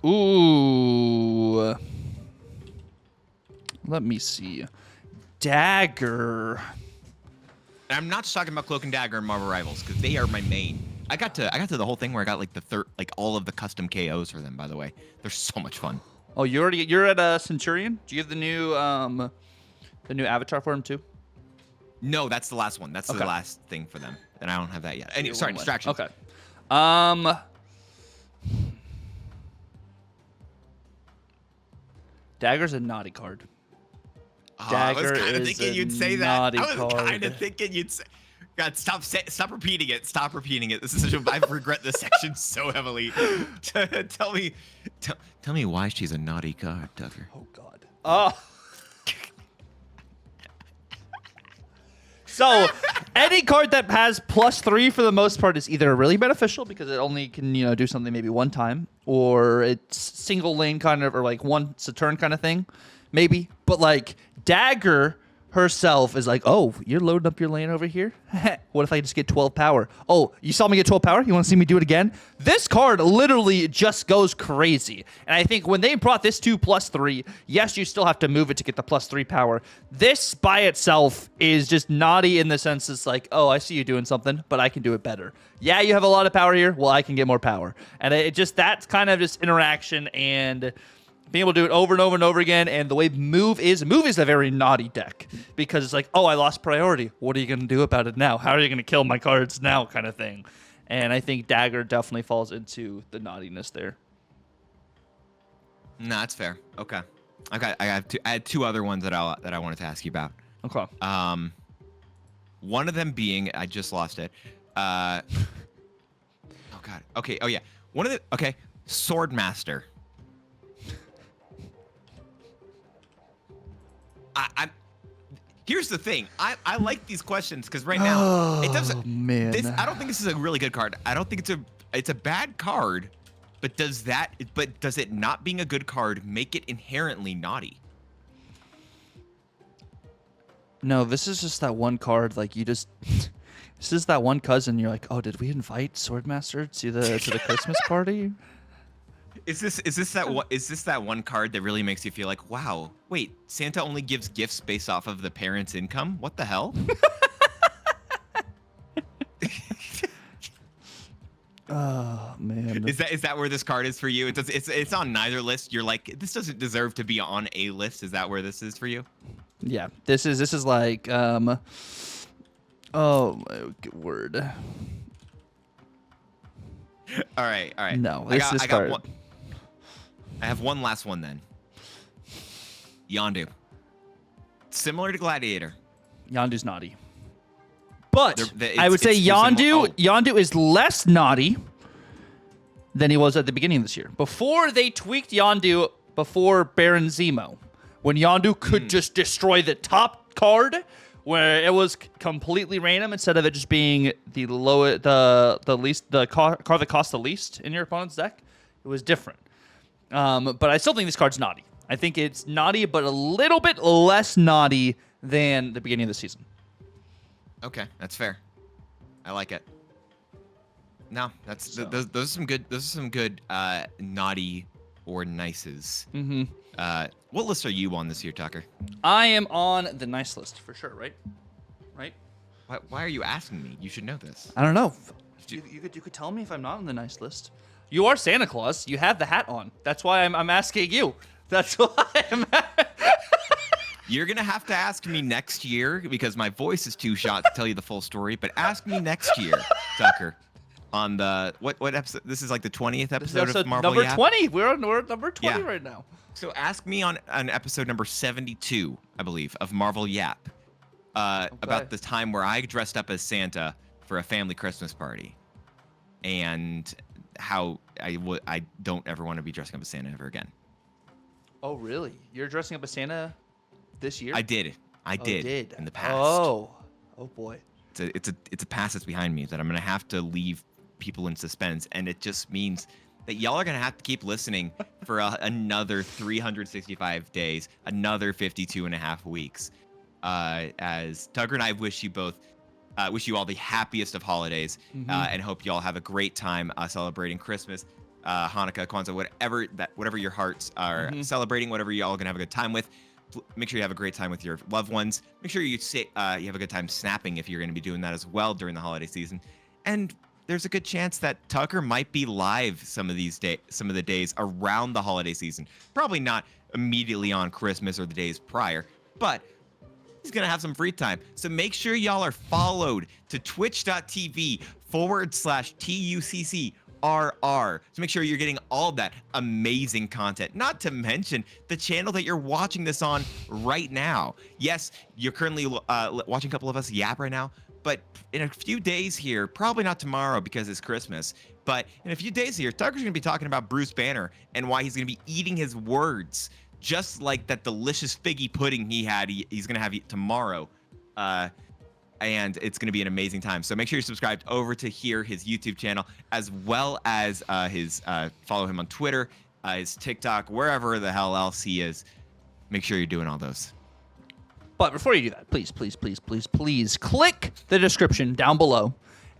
Ooh. Let me see. Dagger. And I'm not just talking about Cloak and Dagger and Marvel Rivals because they are my main. I got to the whole thing where I got like all of the custom KOs for them. By the way, they're so much fun. Oh, you're at Centurion? Do you have the new avatar for him too? No, that's the last one. That's the last thing for them, and I don't have that yet. Anyway, sorry, distraction. Okay. Dagger's a naughty card. Dagger I was kind of thinking you'd say that. I was kind of thinking you'd say. God, stop repeating it. Stop repeating it. This is I regret this section so heavily. Tell me why she's a naughty card, Tucker. Oh God. Oh. So, any card that has +3 for the most part is either really beneficial because it only can, do something maybe one time, or it's single lane kind of, or like once a turn kind of thing, maybe. But like Dagger herself is like, oh, you're loading up your lane over here? What if I just get 12 power? Oh, you saw me get 12 power? You want to see me do it again? This card literally just goes crazy. And I think when they brought this to +3, yes, you still have to move it to get the +3 power. This by itself is just naughty in the sense it's like, oh, I see you doing something, but I can do it better. Yeah, you have a lot of power here. Well, I can get more power. And that's kind of just interaction and being able to do it over and over and over again. And the way Move is a very naughty deck because it's like, oh, I lost priority. What are you going to do about it now? How are you going to kill my cards now kind of thing? And I think Dagger definitely falls into the naughtiness there. No, that's fair. Okay. I had two other ones that I wanted to ask you about. Okay. One of them being, I just lost it. Oh God. Okay. Oh yeah. Swordmaster. Here's the thing. I like these questions because right now it doesn't. Man. I don't think this is a really good card. I don't think it's a bad card, but does it not being a good card make it inherently naughty? No, this is just that one card. Like this is that one cousin. You're like, oh, did we invite Swordmaster to the Christmas party? Is this that one card that really makes you feel like, wow, wait, Santa only gives gifts based off of the parents' income? What the hell? Oh man. Is that where this card is for you? It's on neither list. You're like, this doesn't deserve to be on a list. Is that where this is for you? Yeah. This is like oh my word. All right. No, this card. I have one last one then. Yondu. Similar to Gladiator. Yondu's naughty. But I would say it's Yondu is less naughty than he was at the beginning of this year. Before they tweaked Yondu, before Baron Zemo, when Yondu could just destroy the top card, where it was completely random instead of it just being the card that cost the least in your opponent's deck, it was different. But I still think this card's naughty. I think it's naughty, but a little bit less naughty than the beginning of the season. Okay, that's fair. I like it. No, those are some good. Those are some good naughty or nices. Mm-hmm. What list are you on this year, Tucker? I am on the nice list for sure. Right? Why are you asking me? You should know this. I don't know. You could tell me if I'm not on the nice list. You are Santa Claus. You have the hat on. That's why I'm asking you. That's why I'm. You're gonna have to ask me next year because my voice is too shot to tell you the full story. But ask me next year, Tucker, on the what episode? This is like the 20th episode of Marvel number Yap. 20. We're on number 20 Yeah. right now. So ask me on episode number 72, I believe, of Marvel Yap, about the time where I dressed up as Santa for a family Christmas party, and how I don't ever want to be dressing up as Santa ever again. Oh, really? You're dressing up as Santa this year? I did in the past. Oh boy. It's a past that's behind me that I'm gonna have to leave people in suspense, and it just means that y'all are gonna have to keep listening for another 365 days, another 52 and a half weeks. As Tucker and I wish you all the happiest of holidays, and hope you all have a great time celebrating Christmas, Hanukkah, Kwanzaa, whatever your hearts are celebrating, whatever you all gonna have a good time with. Make sure you have a great time with your loved ones. Make sure you have a good time snapping if you're going to be doing that as well during the holiday season. And there's a good chance that Tucker might be live some of the days around the holiday season. Probably not immediately on Christmas or the days prior, but he's going to have some free time. So make sure y'all are followed to twitch.tv/TUCCRR. So make sure you're getting all that amazing content, not to mention the channel that you're watching this on right now. Yes, you're currently watching a couple of us yap right now, but in a few days here, probably not tomorrow because it's Christmas, but in a few days here, Tucker's going to be talking about Bruce Banner and why he's going to be eating his words, just like that delicious figgy pudding he's going to have tomorrow. And it's going to be an amazing time. So make sure you're subscribed over to his YouTube channel, as well as follow him on Twitter, his TikTok, wherever the hell else he is. Make sure you're doing all those. But before you do that, please click the description down below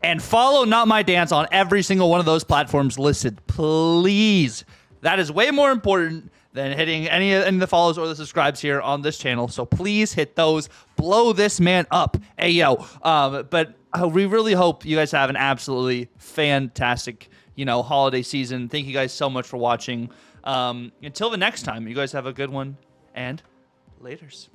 and follow Not My Dance on every single one of those platforms listed. Please. That is way more important than hitting any of the follows or the subscribes here on this channel. So please hit those. Blow this man up. Hey, yo. But we really hope you guys have an absolutely fantastic, holiday season. Thank you guys so much for watching. Until the next time, you guys have a good one, and laters.